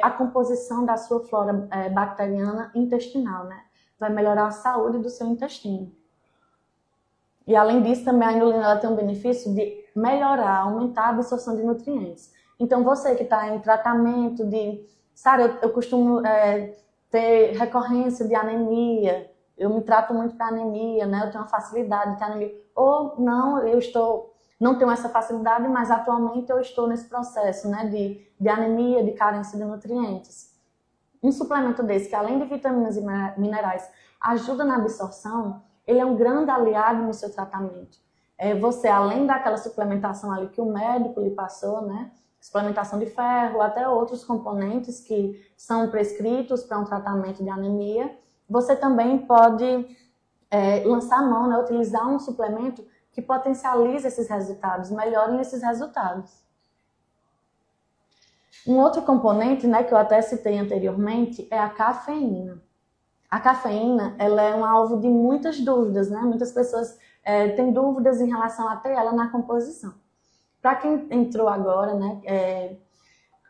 a composição da sua flora bacteriana intestinal, né? Vai melhorar a saúde do seu intestino. E além disso, também a inulina ela tem um benefício de melhorar, aumentar a absorção de nutrientes. Então, você que está em tratamento de... Sabe, eu costumo ter recorrência de anemia, eu me trato muito para anemia, né? Eu tenho uma facilidade de ter anemia. Ou não, não tenho essa facilidade, mas atualmente eu estou nesse processo, né? De anemia, de carência de nutrientes. Um suplemento desse, que além de vitaminas e minerais, ajuda na absorção, ele é um grande aliado no seu tratamento. Você, além daquela suplementação ali que o médico lhe passou, né? Suplementação de ferro, até outros componentes que são prescritos para um tratamento de anemia, você também pode lançar a mão, né? Utilizar um suplemento que potencialize esses resultados, melhore esses resultados. Um outro componente, né, que eu até citei anteriormente, é a cafeína. A cafeína, ela é um alvo de muitas dúvidas, né? Muitas pessoas têm dúvidas em relação até ela na composição. Para quem entrou agora, né,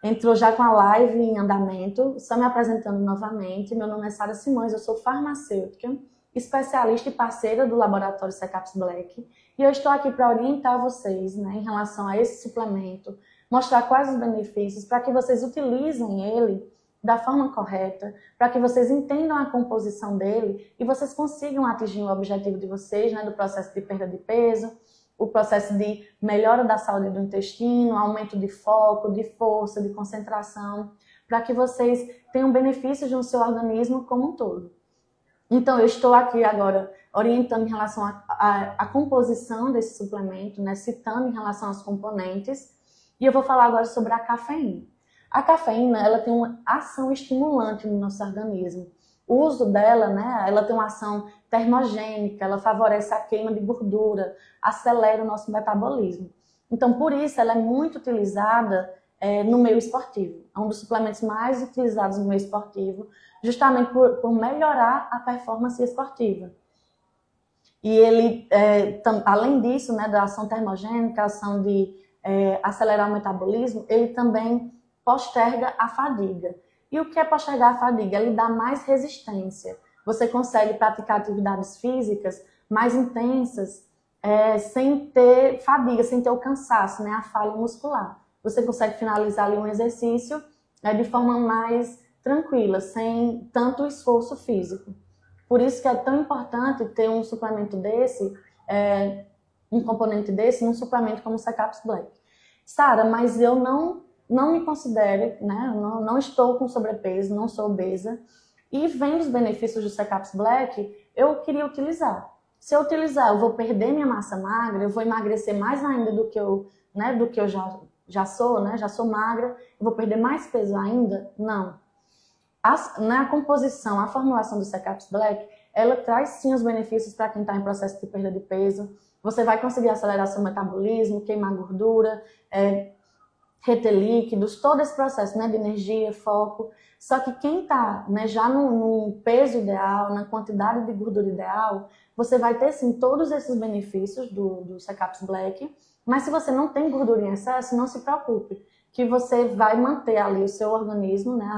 entrou já com a live em andamento, só me apresentando novamente, meu nome é Sara Simões, eu sou farmacêutica, especialista e parceira do laboratório Secaps Black, e eu estou aqui para orientar vocês, né, em relação a esse suplemento, mostrar quais os benefícios para que vocês utilizem ele da forma correta, para que vocês entendam a composição dele e vocês consigam atingir o objetivo de vocês, né, do processo de perda de peso, o processo de melhora da saúde do intestino, aumento de foco, de força, de concentração, para que vocês tenham benefícios no seu organismo como um todo. Então, eu estou aqui agora orientando em relação à composição desse suplemento, né, citando em relação aos componentes, e eu vou falar agora sobre a cafeína. A cafeína, ela tem uma ação estimulante no nosso organismo. O uso dela, né, ela tem uma ação termogênica, ela favorece a queima de gordura, acelera o nosso metabolismo. Então, por isso, ela é muito utilizada no meio esportivo. É um dos suplementos mais utilizados no meio esportivo, justamente por melhorar a performance esportiva. E ele, além disso, né, da ação termogênica, ação de acelerar o metabolismo, ele também posterga a fadiga. E o que é postergar a fadiga? Ele dá mais resistência. Você consegue praticar atividades físicas mais intensas, sem ter fadiga, sem ter o cansaço, né, a falha muscular. Você consegue finalizar ali um exercício de forma mais tranquila, sem tanto esforço físico. Por isso que é tão importante ter um suplemento desse, um componente desse, num suplemento como o Secaps Black. Sara, mas eu não me considero, né, não estou com sobrepeso, não sou obesa, e vendo os benefícios do Secaps Black, eu queria utilizar. Se eu utilizar, eu vou perder minha massa magra, eu vou emagrecer mais ainda do que eu já sou, né, já sou magra, eu vou perder mais peso ainda? Não. Na composição, a formulação do Secaps Black, ela traz sim os benefícios para quem está em processo de perda de peso. Você vai conseguir acelerar seu metabolismo, queimar gordura, reter líquidos, todo esse processo, né, de energia, foco. Só que quem está, né, já no peso ideal, na quantidade de gordura ideal, você vai ter sim todos esses benefícios do Secaps Black, mas se você não tem gordura em excesso, não se preocupe, que você vai manter ali o seu organismo, né,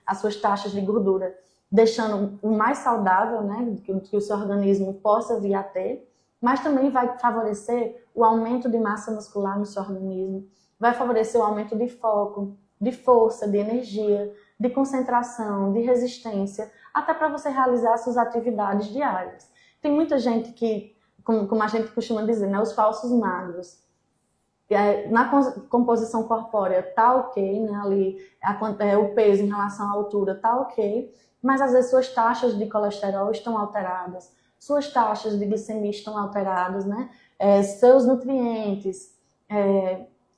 as suas taxas de gordura, deixando o mais saudável, né, que o seu organismo possa vir a ter, mas também vai favorecer o aumento de massa muscular no seu organismo, vai favorecer o aumento de foco, de força, de energia, de concentração, de resistência, até para você realizar suas atividades diárias. Tem muita gente que, como a gente costuma dizer, né, os falsos magros. Na composição corpórea tá ok, né, ali o peso em relação à altura tá ok, mas às vezes suas taxas de colesterol estão alteradas, suas taxas de glicemia estão alteradas, né, seus nutrientes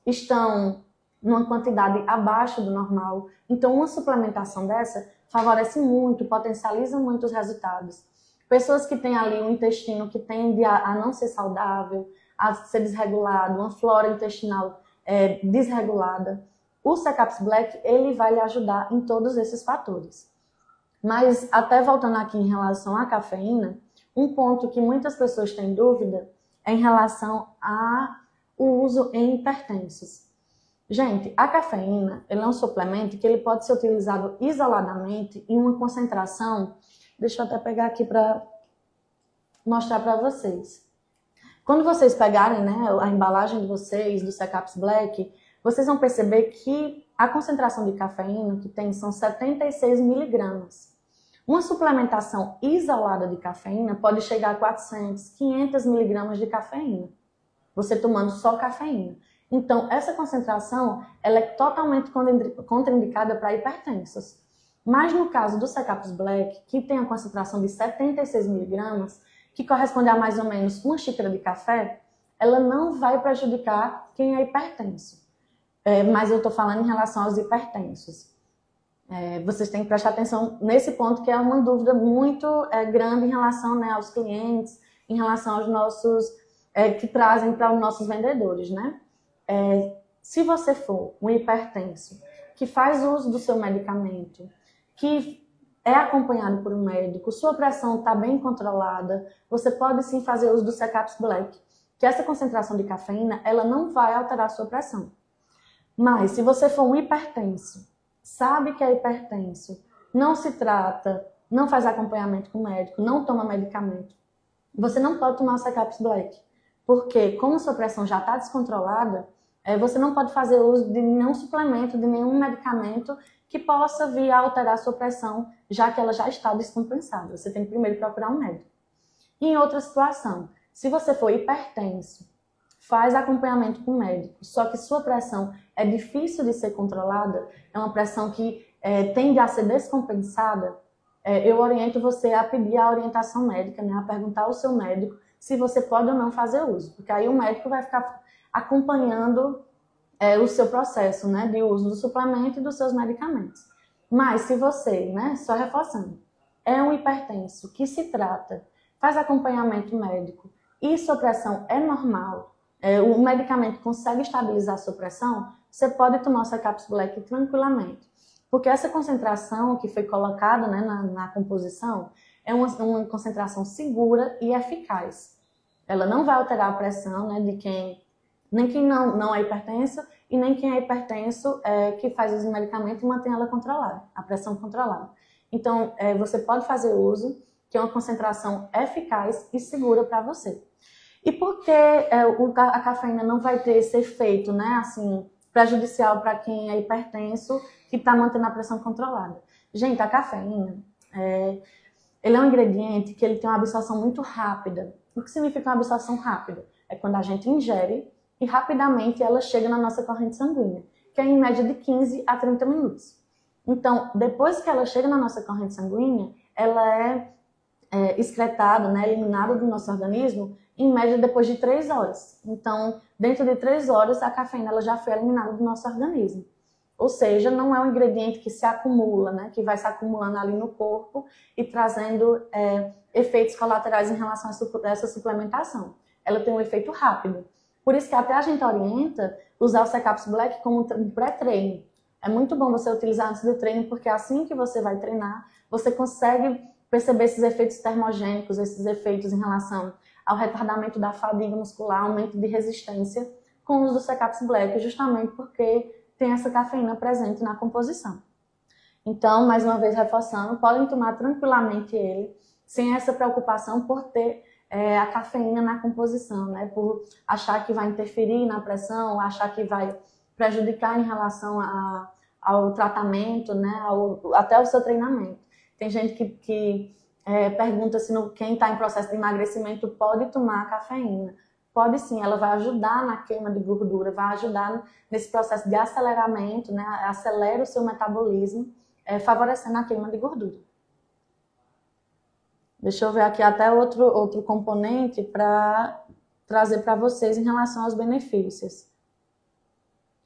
estão numa quantidade abaixo do normal. Então, uma suplementação dessa favorece muito, potencializa muito os resultados. Pessoas que têm ali um intestino que tende a não ser saudável, a ser desregulado, uma flora intestinal desregulada, o Secaps Black, ele vai lhe ajudar em todos esses fatores. Mas, até voltando aqui em relação à cafeína, um ponto que muitas pessoas têm dúvida é em relação ao uso em hipertensos. Gente, a cafeína, ele é um suplemento que ele pode ser utilizado isoladamente em uma concentração. Deixa eu até pegar aqui para mostrar para vocês. Quando vocês pegarem, né, a embalagem de vocês, do Secaps Black, vocês vão perceber que a concentração de cafeína que tem são 76 miligramas. Uma suplementação isolada de cafeína pode chegar a 400, 500 miligramas de cafeína, você tomando só cafeína. Então, essa concentração ela é totalmente contraindicada para hipertensos. Mas no caso do Secaps Black, que tem a concentração de 76 miligramas, que corresponde a mais ou menos uma xícara de café, ela não vai prejudicar quem é hipertenso. Mas eu estou falando em relação aos hipertensos. Vocês têm que prestar atenção nesse ponto, que é uma dúvida muito grande em relação, né, aos clientes, em relação aos nossos, que trazem para os nossos vendedores, né? Se você for um hipertenso que faz uso do seu medicamento, que é acompanhado por um médico, sua pressão está bem controlada, você pode sim fazer uso do Secaps Black, que essa concentração de cafeína, ela não vai alterar a sua pressão. Mas se você for um hipertenso, sabe que é hipertenso, não se trata, não faz acompanhamento com o médico, não toma medicamento, você não pode tomar o Secaps Black, porque como sua pressão já está descontrolada, você não pode fazer uso de nenhum suplemento, de nenhum medicamento que possa vir a alterar a sua pressão, já que ela já está descompensada. Você tem que primeiro procurar um médico. E em outra situação, se você for hipertenso, faz acompanhamento com o médico, só que sua pressão é difícil de ser controlada, é uma pressão que tende a ser descompensada, eu oriento você a pedir a orientação médica, né, a perguntar ao seu médico se você pode ou não fazer uso, porque aí o médico vai ficar acompanhando o seu processo, né, de uso do suplemento e dos seus medicamentos. Mas se você, né, só reforçando, é um hipertenso que se trata, faz acompanhamento médico e sua pressão é normal, o medicamento consegue estabilizar a sua pressão, você pode tomar o Secaps Black tranquilamente. Porque essa concentração que foi colocada, né, na composição é uma concentração segura e eficaz. Ela não vai alterar a pressão, né, de nem quem não é hipertenso e nem quem é hipertenso que faz uso do medicamento e mantém ela controlada, a pressão controlada. Então, você pode fazer uso, que é uma concentração eficaz e segura para você. E por que a cafeína não vai ter esse efeito, né, assim, prejudicial para quem é hipertenso que está mantendo a pressão controlada? Gente, a cafeína, ele é um ingrediente que ele tem uma absorção muito rápida. O que significa uma absorção rápida? É quando a gente ingere e rapidamente ela chega na nossa corrente sanguínea, que é em média de 15 a 30 minutos. Então, depois que ela chega na nossa corrente sanguínea, ela é excretada, né, eliminada do nosso organismo, em média depois de 3 horas. Então, dentro de 3 horas, a cafeína ela já foi eliminada do nosso organismo. Ou seja, não é um ingrediente que se acumula, né, que vai se acumulando ali no corpo e trazendo efeitos colaterais em relação a essa suplementação. Ela tem um efeito rápido. Por isso que até a gente orienta usar o Secaps Black como um pré-treino. É muito bom você utilizar antes do treino, porque assim que você vai treinar, você consegue perceber esses efeitos termogênicos, esses efeitos em relação ao retardamento da fadiga muscular, aumento de resistência, com o uso do Secaps Black, justamente porque tem essa cafeína presente na composição. Então, mais uma vez reforçando, podem tomar tranquilamente ele, sem essa preocupação por ter a cafeína na composição, né? Por achar que vai interferir na pressão, achar que vai prejudicar em relação ao tratamento, né? Até o seu treinamento. Tem gente que pergunta se quem está em processo de emagrecimento pode tomar cafeína. Pode sim, ela vai ajudar na queima de gordura, vai ajudar nesse processo de aceleramento, né? Acelera o seu metabolismo, favorecendo a queima de gordura. Deixa eu ver aqui até outro componente para trazer para vocês em relação aos benefícios.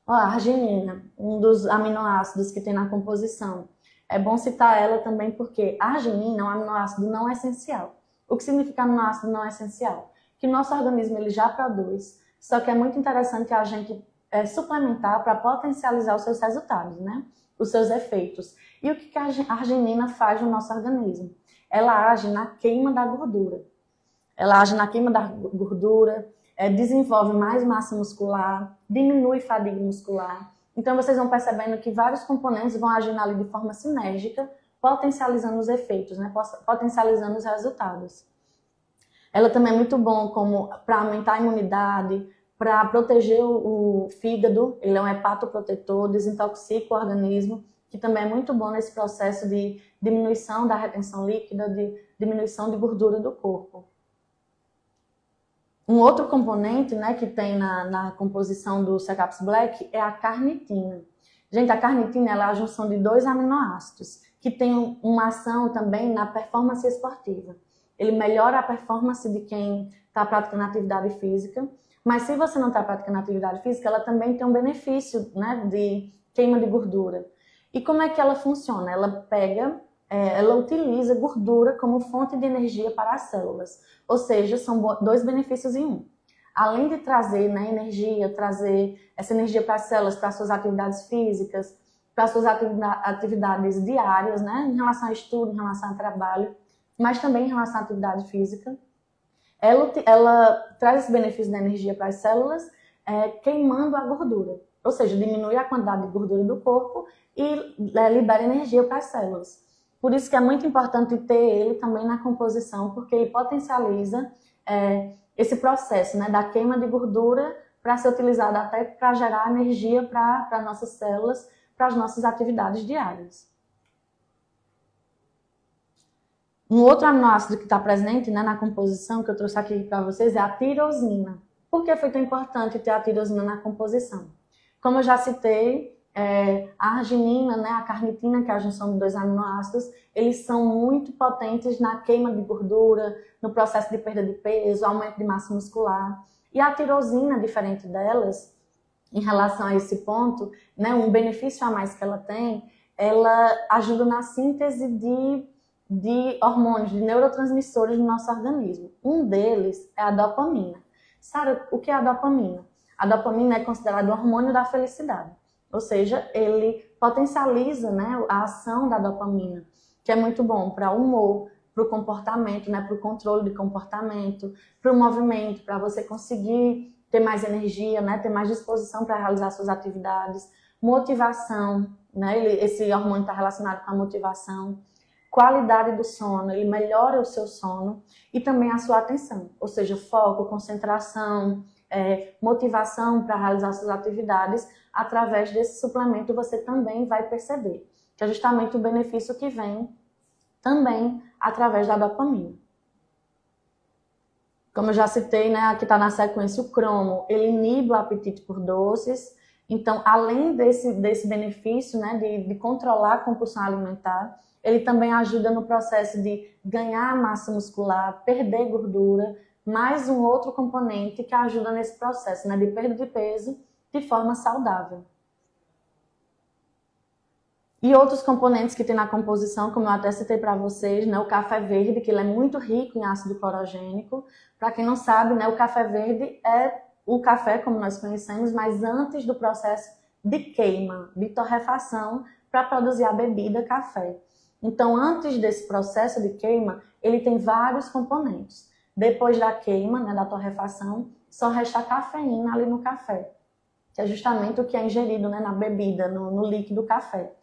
Ó, a arginina, um dos aminoácidos que tem na composição. É bom citar ela também porque a arginina é um aminoácido não essencial. O que significa aminoácido não essencial? Que o nosso organismo ele já produz, só que é muito interessante a gente suplementar para potencializar os seus resultados, né? Os seus efeitos. E o que a arginina faz no nosso organismo? Ela age na queima da gordura. Ela age na queima da gordura, desenvolve mais massa muscular, diminui fadiga muscular. Então, vocês vão percebendo que vários componentes vão agindo ali de forma sinérgica, potencializando os efeitos, né? Potencializando os resultados. Ela também é muito bom para aumentar a imunidade, para proteger o fígado, ele é um hepatoprotetor, desintoxica o organismo, que também é muito bom nesse processo de diminuição da retenção líquida, de diminuição de gordura do corpo. Um outro componente, né, que tem na composição do Secaps Black é a carnitina. Gente, a carnitina ela é a junção de 2 aminoácidos, que tem uma ação também na performance esportiva. Ele melhora a performance de quem está praticando atividade física, mas se você não está praticando atividade física, ela também tem um benefício, né, de queima de gordura. E como é que ela funciona? Ela utiliza gordura como fonte de energia para as células. Ou seja, são 2 benefícios em um. Além de trazer, né, energia, trazer essa energia para as células, para as suas atividades físicas, para as suas atividades diárias, né, em relação a estudo, em relação a trabalho, mas também em relação à atividade física, ela traz esse benefício da energia para as células, queimando a gordura. Ou seja, diminui a quantidade de gordura do corpo e libera energia para as células. Por isso que é muito importante ter ele também na composição, porque ele potencializa esse processo, né, da queima de gordura para ser utilizado até para gerar energia para nossas células, para as nossas atividades diárias. Um outro aminoácido que está presente, né, na composição, que eu trouxe aqui para vocês, é a tirosina. Por que foi tão importante ter a tirosina na composição? Como eu já citei, a arginina, né, a carnitina, que é a junção de 2 aminoácidos, eles são muito potentes na queima de gordura, no processo de perda de peso, aumento de massa muscular. E a tirosina, diferente delas, em relação a esse ponto, né, um benefício a mais que ela tem, ela ajuda na síntese de hormônios, de neurotransmissores no nosso organismo. Um deles é a dopamina. Sabe o que é a dopamina? A dopamina é considerada o hormônio da felicidade. Ou seja, ele potencializa, né, a ação da dopamina, que é muito bom para o humor, para o comportamento, né, para o controle de comportamento, para o movimento, para você conseguir ter mais energia, né, ter mais disposição para realizar suas atividades, motivação, né, esse hormônio está relacionado com a motivação, qualidade do sono, ele melhora o seu sono e também a sua atenção, ou seja, foco, concentração, motivação para realizar suas atividades. Através desse suplemento você também vai perceber que é justamente o benefício que vem também através da dopamina. Como eu já citei, né, aqui está na sequência o cromo, ele inibe o apetite por doces. Então, além desse benefício, né, de controlar a compulsão alimentar, ele também ajuda no processo de ganhar massa muscular, perder gordura, mais um outro componente que ajuda nesse processo, né, de perda de peso de forma saudável. E outros componentes que tem na composição, como eu até citei para vocês, né, o café verde, que ele é muito rico em ácido clorogênico. Para quem não sabe, né, o café verde é o café como nós conhecemos, mas antes do processo de queima, de torrefação, para produzir a bebida café. Então, antes desse processo de queima, ele tem vários componentes. Depois da queima, né, da torrefação, só resta a cafeína ali no café, que é justamente o que é ingerido, né, na bebida, no líquido café.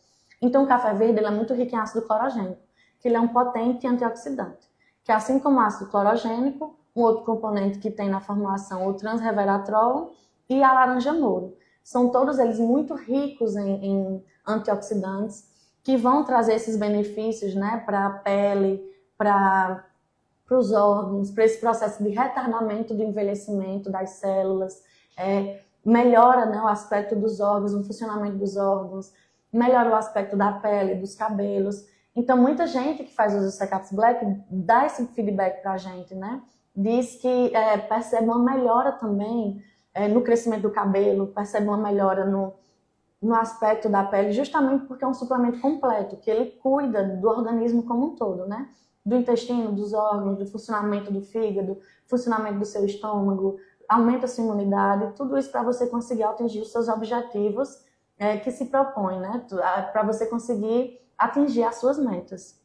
Então, o café verde ele é muito rico em ácido clorogênico, que ele é um potente antioxidante, que assim como o ácido clorogênico, um outro componente que tem na formulação o transreveratrol e a laranja-moro. São todos eles muito ricos em antioxidantes, que vão trazer esses benefícios, né, para a pele, para os órgãos, para esse processo de retardamento do envelhecimento das células, melhora, né, o aspecto dos órgãos, o funcionamento dos órgãos, melhora o aspecto da pele, dos cabelos. Então, muita gente que faz uso do Secaps Black dá esse feedback para a gente, né? Diz que percebe uma melhora também no crescimento do cabelo, percebe uma melhora no aspecto da pele, justamente porque é um suplemento completo, que ele cuida do organismo como um todo, né? Do intestino, dos órgãos, do funcionamento do fígado, funcionamento do seu estômago, aumenta a sua imunidade, tudo isso para você conseguir atingir os seus objetivos que se propõe, né? Para você conseguir atingir as suas metas.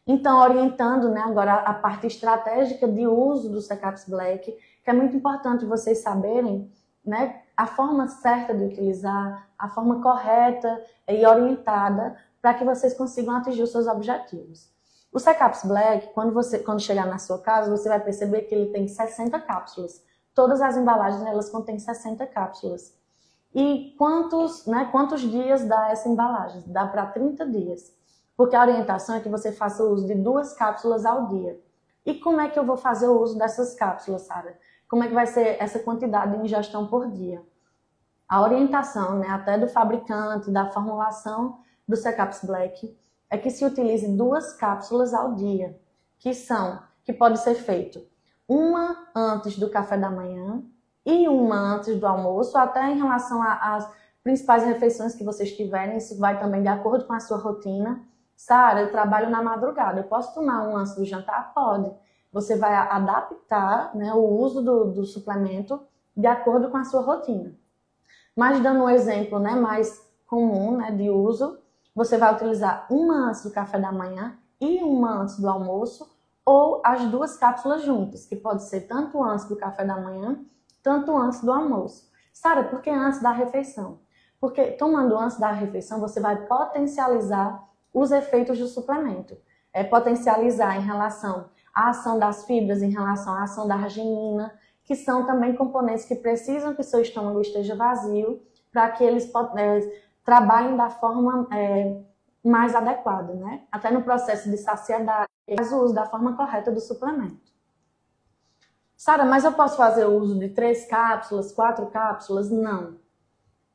Então, orientando, né, agora a parte estratégica de uso do Secaps Black, que é muito importante vocês saberem, né, a forma certa de utilizar, a forma correta e orientada para que vocês consigam atingir os seus objetivos. O Secaps Black, quando chegar na sua casa, você vai perceber que ele tem 60 cápsulas. todas as embalagens elas contêm 60 cápsulas. E quantos dias dá essa embalagem? Dá para 30 dias. Porque a orientação é que você faça o uso de 2 cápsulas ao dia. E como é que eu vou fazer o uso dessas cápsulas, Sara? Como é que vai ser essa quantidade de ingestão por dia? A orientação, né, até do fabricante, da formulação do Secaps Black, é que se utilize 2 cápsulas ao dia, que pode ser feito uma antes do café da manhã e uma antes do almoço, até em relação às principais refeições que vocês tiverem, isso vai também de acordo com a sua rotina. Sara, eu trabalho na madrugada, eu posso tomar um antes do jantar? Pode. Você vai adaptar, né, o uso do suplemento de acordo com a sua rotina. Mas dando um exemplo, né, mais comum, né, de uso, você vai utilizar uma antes do café da manhã e uma antes do almoço, ou as 2 cápsulas juntas, que pode ser tanto antes do café da manhã, tanto antes do almoço. Sara, por que antes da refeição? Porque tomando antes da refeição, você vai potencializar os efeitos do suplemento. Potencializar em relação à ação das fibras, em relação à ação da arginina, que são também componentes que precisam que seu estômago esteja vazio para que eles trabalhem da forma mais adequada, né? Até no processo de saciedade, faz o uso da forma correta do suplemento. Sara, mas eu posso fazer o uso de 3 cápsulas, 4 cápsulas? Não.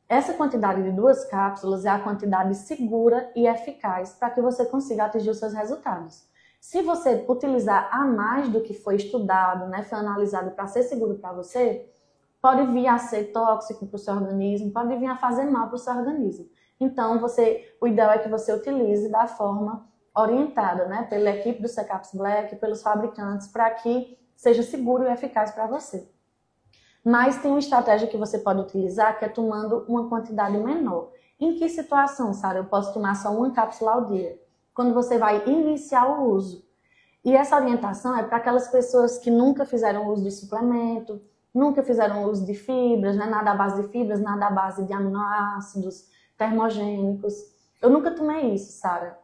Essa quantidade de 2 cápsulas é a quantidade segura e eficaz para que você consiga atingir os seus resultados. Se você utilizar a mais do que foi estudado, né, foi analisado para ser seguro para você, pode vir a ser tóxico para o seu organismo, pode vir a fazer mal para o seu organismo. Então, o ideal é que você utilize da forma orientada, né, pela equipe do Secaps Black, pelos fabricantes, para que seja seguro e eficaz para você. Mas tem uma estratégia que você pode utilizar, que é tomando uma quantidade menor. Em que situação, Sara, eu posso tomar só uma cápsula ao dia? Quando você vai iniciar o uso. E essa orientação é para aquelas pessoas que nunca fizeram uso de suplemento, nunca fizeram uso de fibras, né? Nada à base de fibras, nada à base de aminoácidos, termogênicos. Eu nunca tomei isso, Sara.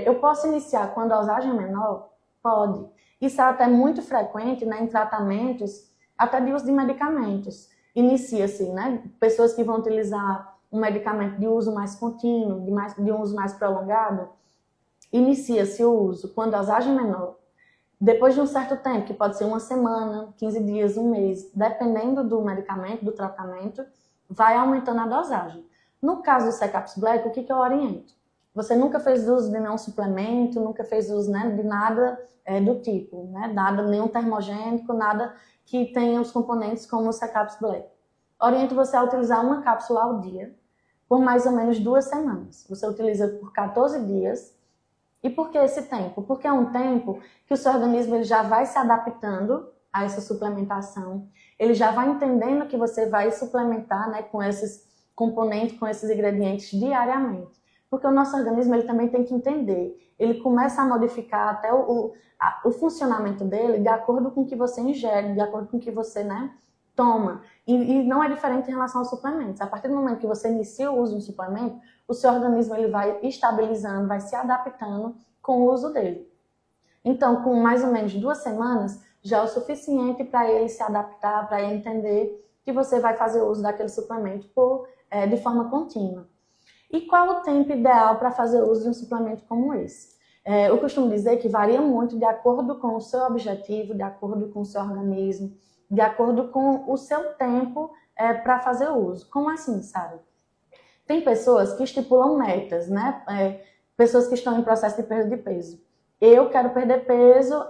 Eu posso iniciar com a dosagem menor? Pode. Isso é até muito frequente, né, em tratamentos, até de uso de medicamentos. Inicia-se, né, pessoas que vão utilizar um medicamento de uso mais contínuo, de um uso mais prolongado, inicia-se o uso com a dosagem menor. Depois de um certo tempo, que pode ser uma semana, 15 dias, um mês, dependendo do medicamento, do tratamento, vai aumentando a dosagem. No caso do Secaps Black, o que eu oriento? Você nunca fez uso de nenhum suplemento, nunca fez uso, né, de nada do tipo, né, nenhum termogênico, nada que tenha os componentes como o Secaps Black. Oriento você a utilizar uma cápsula ao dia por mais ou menos 2 semanas. Você utiliza por 14 dias. E por que esse tempo? Porque é um tempo que o seu organismo ele já vai se adaptando a essa suplementação, ele já vai entendendo que você vai suplementar, né, com esses componentes, com esses ingredientes diariamente. Porque o nosso organismo ele também tem que entender, ele começa a modificar até o funcionamento dele de acordo com o que você ingere, de acordo com o que você, né, toma. E não é diferente em relação aos suplementos. A partir do momento que você inicia o uso de um suplemento, o seu organismo ele vai estabilizando, vai se adaptando com o uso dele. Então, com mais ou menos 2 semanas, já é o suficiente para ele se adaptar, para ele entender que você vai fazer uso daquele suplemento de forma contínua. E qual o tempo ideal para fazer uso de um suplemento como esse? Eu costumo dizer que varia muito de acordo com o seu objetivo, de acordo com o seu organismo, de acordo com o seu tempo para fazer uso. Como assim, Sara? Tem pessoas que estipulam metas, né? Pessoas que estão em processo de perda de peso. Eu quero perder peso,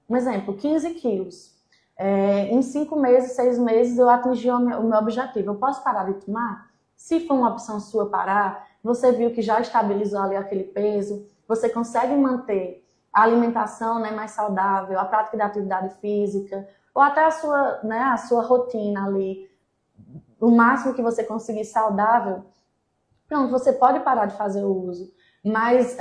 um exemplo, 15 quilos. Em 5 meses, 6 meses eu atingi o meu objetivo. Eu posso parar de tomar? Se for uma opção sua parar, você viu que já estabilizou ali aquele peso, você consegue manter a alimentação, né, mais saudável, a prática da atividade física, ou até a sua rotina ali, o máximo que você conseguir saudável, pronto, você pode parar de fazer o uso. Mas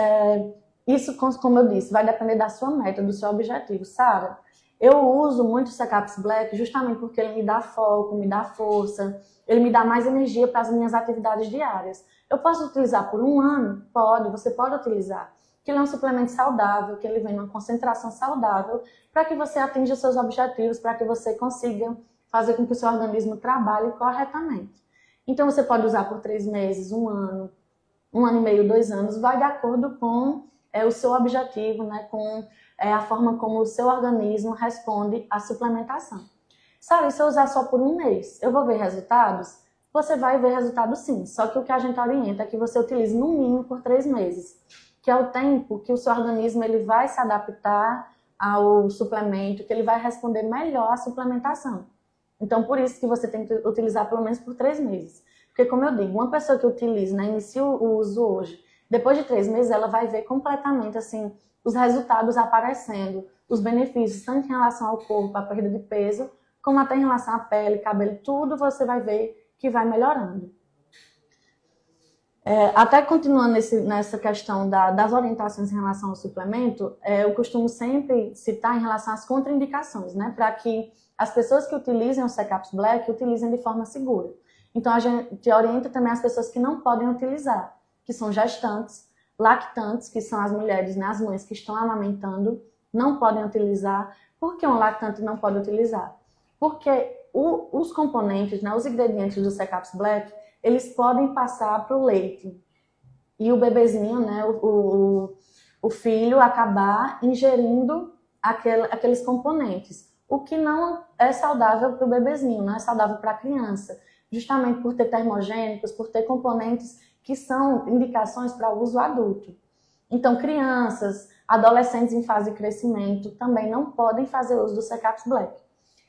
isso, como eu disse, vai depender da sua meta, do seu objetivo. Sara, eu uso muito o Secaps Black justamente porque ele me dá foco, me dá força, ele me dá mais energia para as minhas atividades diárias. Eu posso utilizar por 1 ano? Pode, você pode utilizar. Que ele é um suplemento saudável, que ele vem numa concentração saudável para que você atinja os seus objetivos, para que você consiga fazer com que o seu organismo trabalhe corretamente. Então você pode usar por 3 meses, 1 ano e meio, 2 anos, vai de acordo com o seu objetivo, né, com a forma como o seu organismo responde à suplementação. Sabe, se eu usar só por 1 mês, eu vou ver resultados? Você vai ver resultados sim, só que o que a gente orienta é que você utilize no mínimo por 3 meses, que é o tempo que o seu organismo ele vai se adaptar ao suplemento, que ele vai responder melhor à suplementação. Então, por isso que você tem que utilizar pelo menos por 3 meses. Porque, como eu digo, uma pessoa que utiliza, né, inicia o uso hoje, depois de 3 meses ela vai ver completamente assim, os resultados aparecendo, os benefícios, tanto em relação ao corpo, à perda de peso, como até em relação à pele, cabelo, tudo você vai ver que vai melhorando. Até continuando nessa questão das orientações em relação ao suplemento, eu costumo sempre citar em relação às contraindicações, né, para que as pessoas que utilizem o Secaps Black utilizem de forma segura. Então, a gente orienta também as pessoas que não podem utilizar, que são gestantes, lactantes, que são as mulheres, né, as mães que estão amamentando, não podem utilizar. Por que um lactante não pode utilizar? Porque os componentes, né, os ingredientes do Secaps Black, eles podem passar para o leite. E o bebezinho, né, o filho, acabar ingerindo aqueles componentes. O que não é saudável para o bebezinho, não é saudável para a criança. Justamente por ter termogênicos, por ter componentes que são indicações para uso adulto. Então, crianças, adolescentes em fase de crescimento também não podem fazer uso do Secaps Black.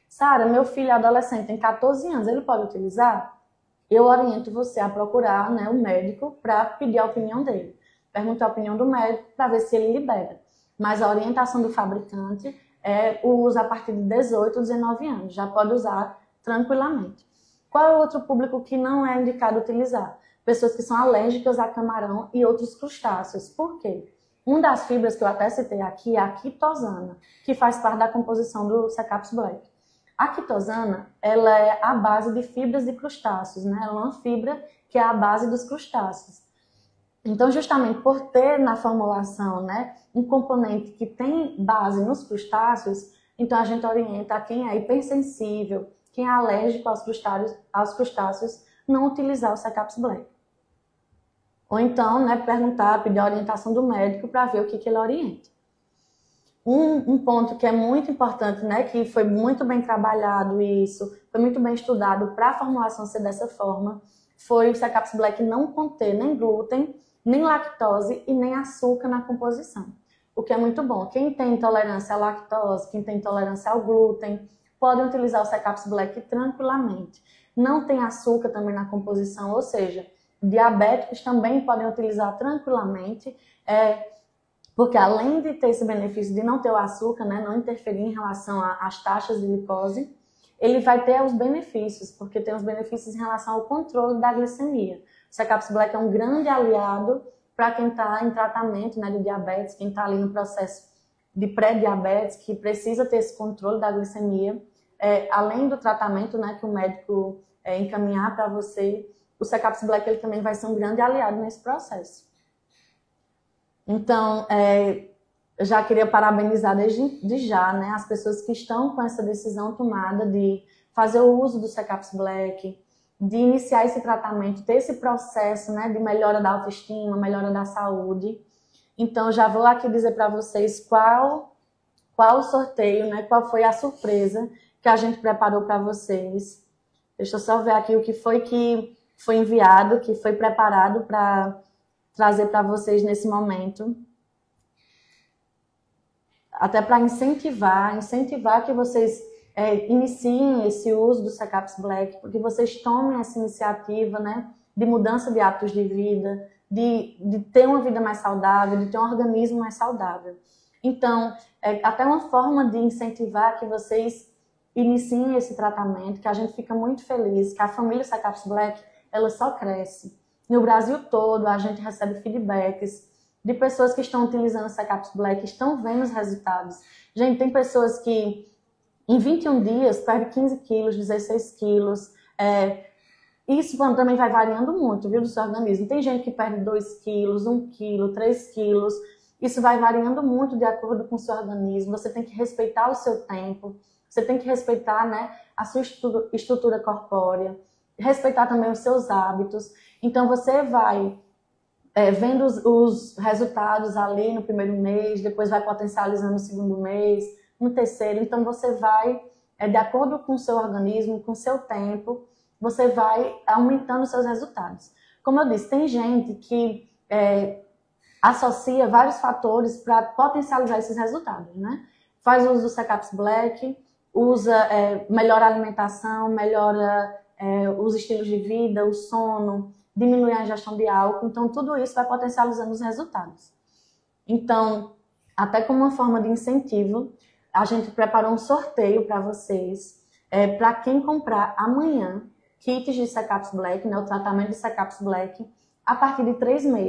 Sara, meu filho é adolescente, tem 14 anos, ele pode utilizar? Eu oriento você a procurar, né, o médico para pedir a opinião dele. Perguntar a opinião do médico para ver se ele libera. Mas a orientação do fabricante é o uso a partir de 18, 19 anos. Já pode usar tranquilamente. Qual é o outro público que não é indicado utilizar? Pessoas que são alérgicas a camarão e outros crustáceos. Por quê? Uma das fibras que eu até citei aqui é a quitosana, que faz parte da composição do Secaps Black. A quitosana, ela é a base de fibras de crustáceos, né? Ela é uma fibra que é a base dos crustáceos. Então, justamente por ter na formulação, né, um componente que tem base nos crustáceos, então a gente orienta a quem é hipersensível, quem é alérgico aos crustáceos, não utilizar o Secaps Black. Ou então, né, perguntar, pedir a orientação do médico para ver o que ele orienta. Um ponto que é muito importante, né, que foi muito bem trabalhado isso, foi muito bem estudado para a formulação ser dessa forma, foi o Secaps Black não conter nem glúten, nem lactose e nem açúcar na composição. O que é muito bom. Quem tem intolerância à lactose, quem tem intolerância ao glúten, podem utilizar o Secaps Black tranquilamente. Não tem açúcar também na composição, ou seja, diabéticos também podem utilizar tranquilamente, porque além de ter esse benefício de não ter o açúcar, né, não interferir em relação às taxas de glicose, ele vai ter os benefícios, porque tem os benefícios em relação ao controle da glicemia. O Secaps Black é um grande aliado para quem está em tratamento, né, de diabetes, quem está ali no processo de pré-diabetes, que precisa ter esse controle da glicemia. Além do tratamento, né, que o médico encaminhar para você, o Secaps Black ele também vai ser um grande aliado nesse processo. Então, eu já queria parabenizar desde já, né, as pessoas que estão com essa decisão tomada de fazer o uso do Secaps Black, de iniciar esse tratamento, ter esse processo, né, de melhora da autoestima, melhora da saúde. Então, já vou aqui dizer para vocês qual o sorteio, né, qual foi a surpresa que a gente preparou para vocês. Deixa eu só ver aqui o que foi enviado, que foi preparado para trazer para vocês nesse momento. Até para incentivar que vocês iniciem esse uso do Secaps Black, porque vocês tomem essa iniciativa, né, de mudança de hábitos de vida, de ter uma vida mais saudável, de ter um organismo mais saudável. Então, até uma forma de incentivar que vocês iniciem esse tratamento, que a gente fica muito feliz, que a família Secaps Black, ela só cresce. No Brasil todo, a gente recebe feedbacks de pessoas que estão utilizando o Secaps Black, estão vendo os resultados. Gente, tem pessoas que em 21 dias perdem 15 quilos, 16 quilos. Isso também vai variando muito, viu, do seu organismo. Tem gente que perde 2 quilos, 1 quilo, 3 quilos. Isso vai variando muito de acordo com o seu organismo. Você tem que respeitar o seu tempo. Você tem que respeitar, né, a sua estrutura corpórea, respeitar também os seus hábitos. Então, você vai vendo os resultados ali no primeiro mês, depois vai potencializando no segundo mês, no terceiro. Então, você vai, de acordo com o seu organismo, com o seu tempo, você vai aumentando os seus resultados. Como eu disse, tem gente que associa vários fatores para potencializar esses resultados, né? Faz uso do Secaps Black, melhora a alimentação, melhora os estilos de vida, o sono, diminui a ingestão de álcool. Então, tudo isso vai potencializando os resultados. Então, até como uma forma de incentivo, a gente preparou um sorteio para vocês, para quem comprar amanhã kits de Secaps Black, né, o tratamento de Secaps Black, a partir de 3 meses.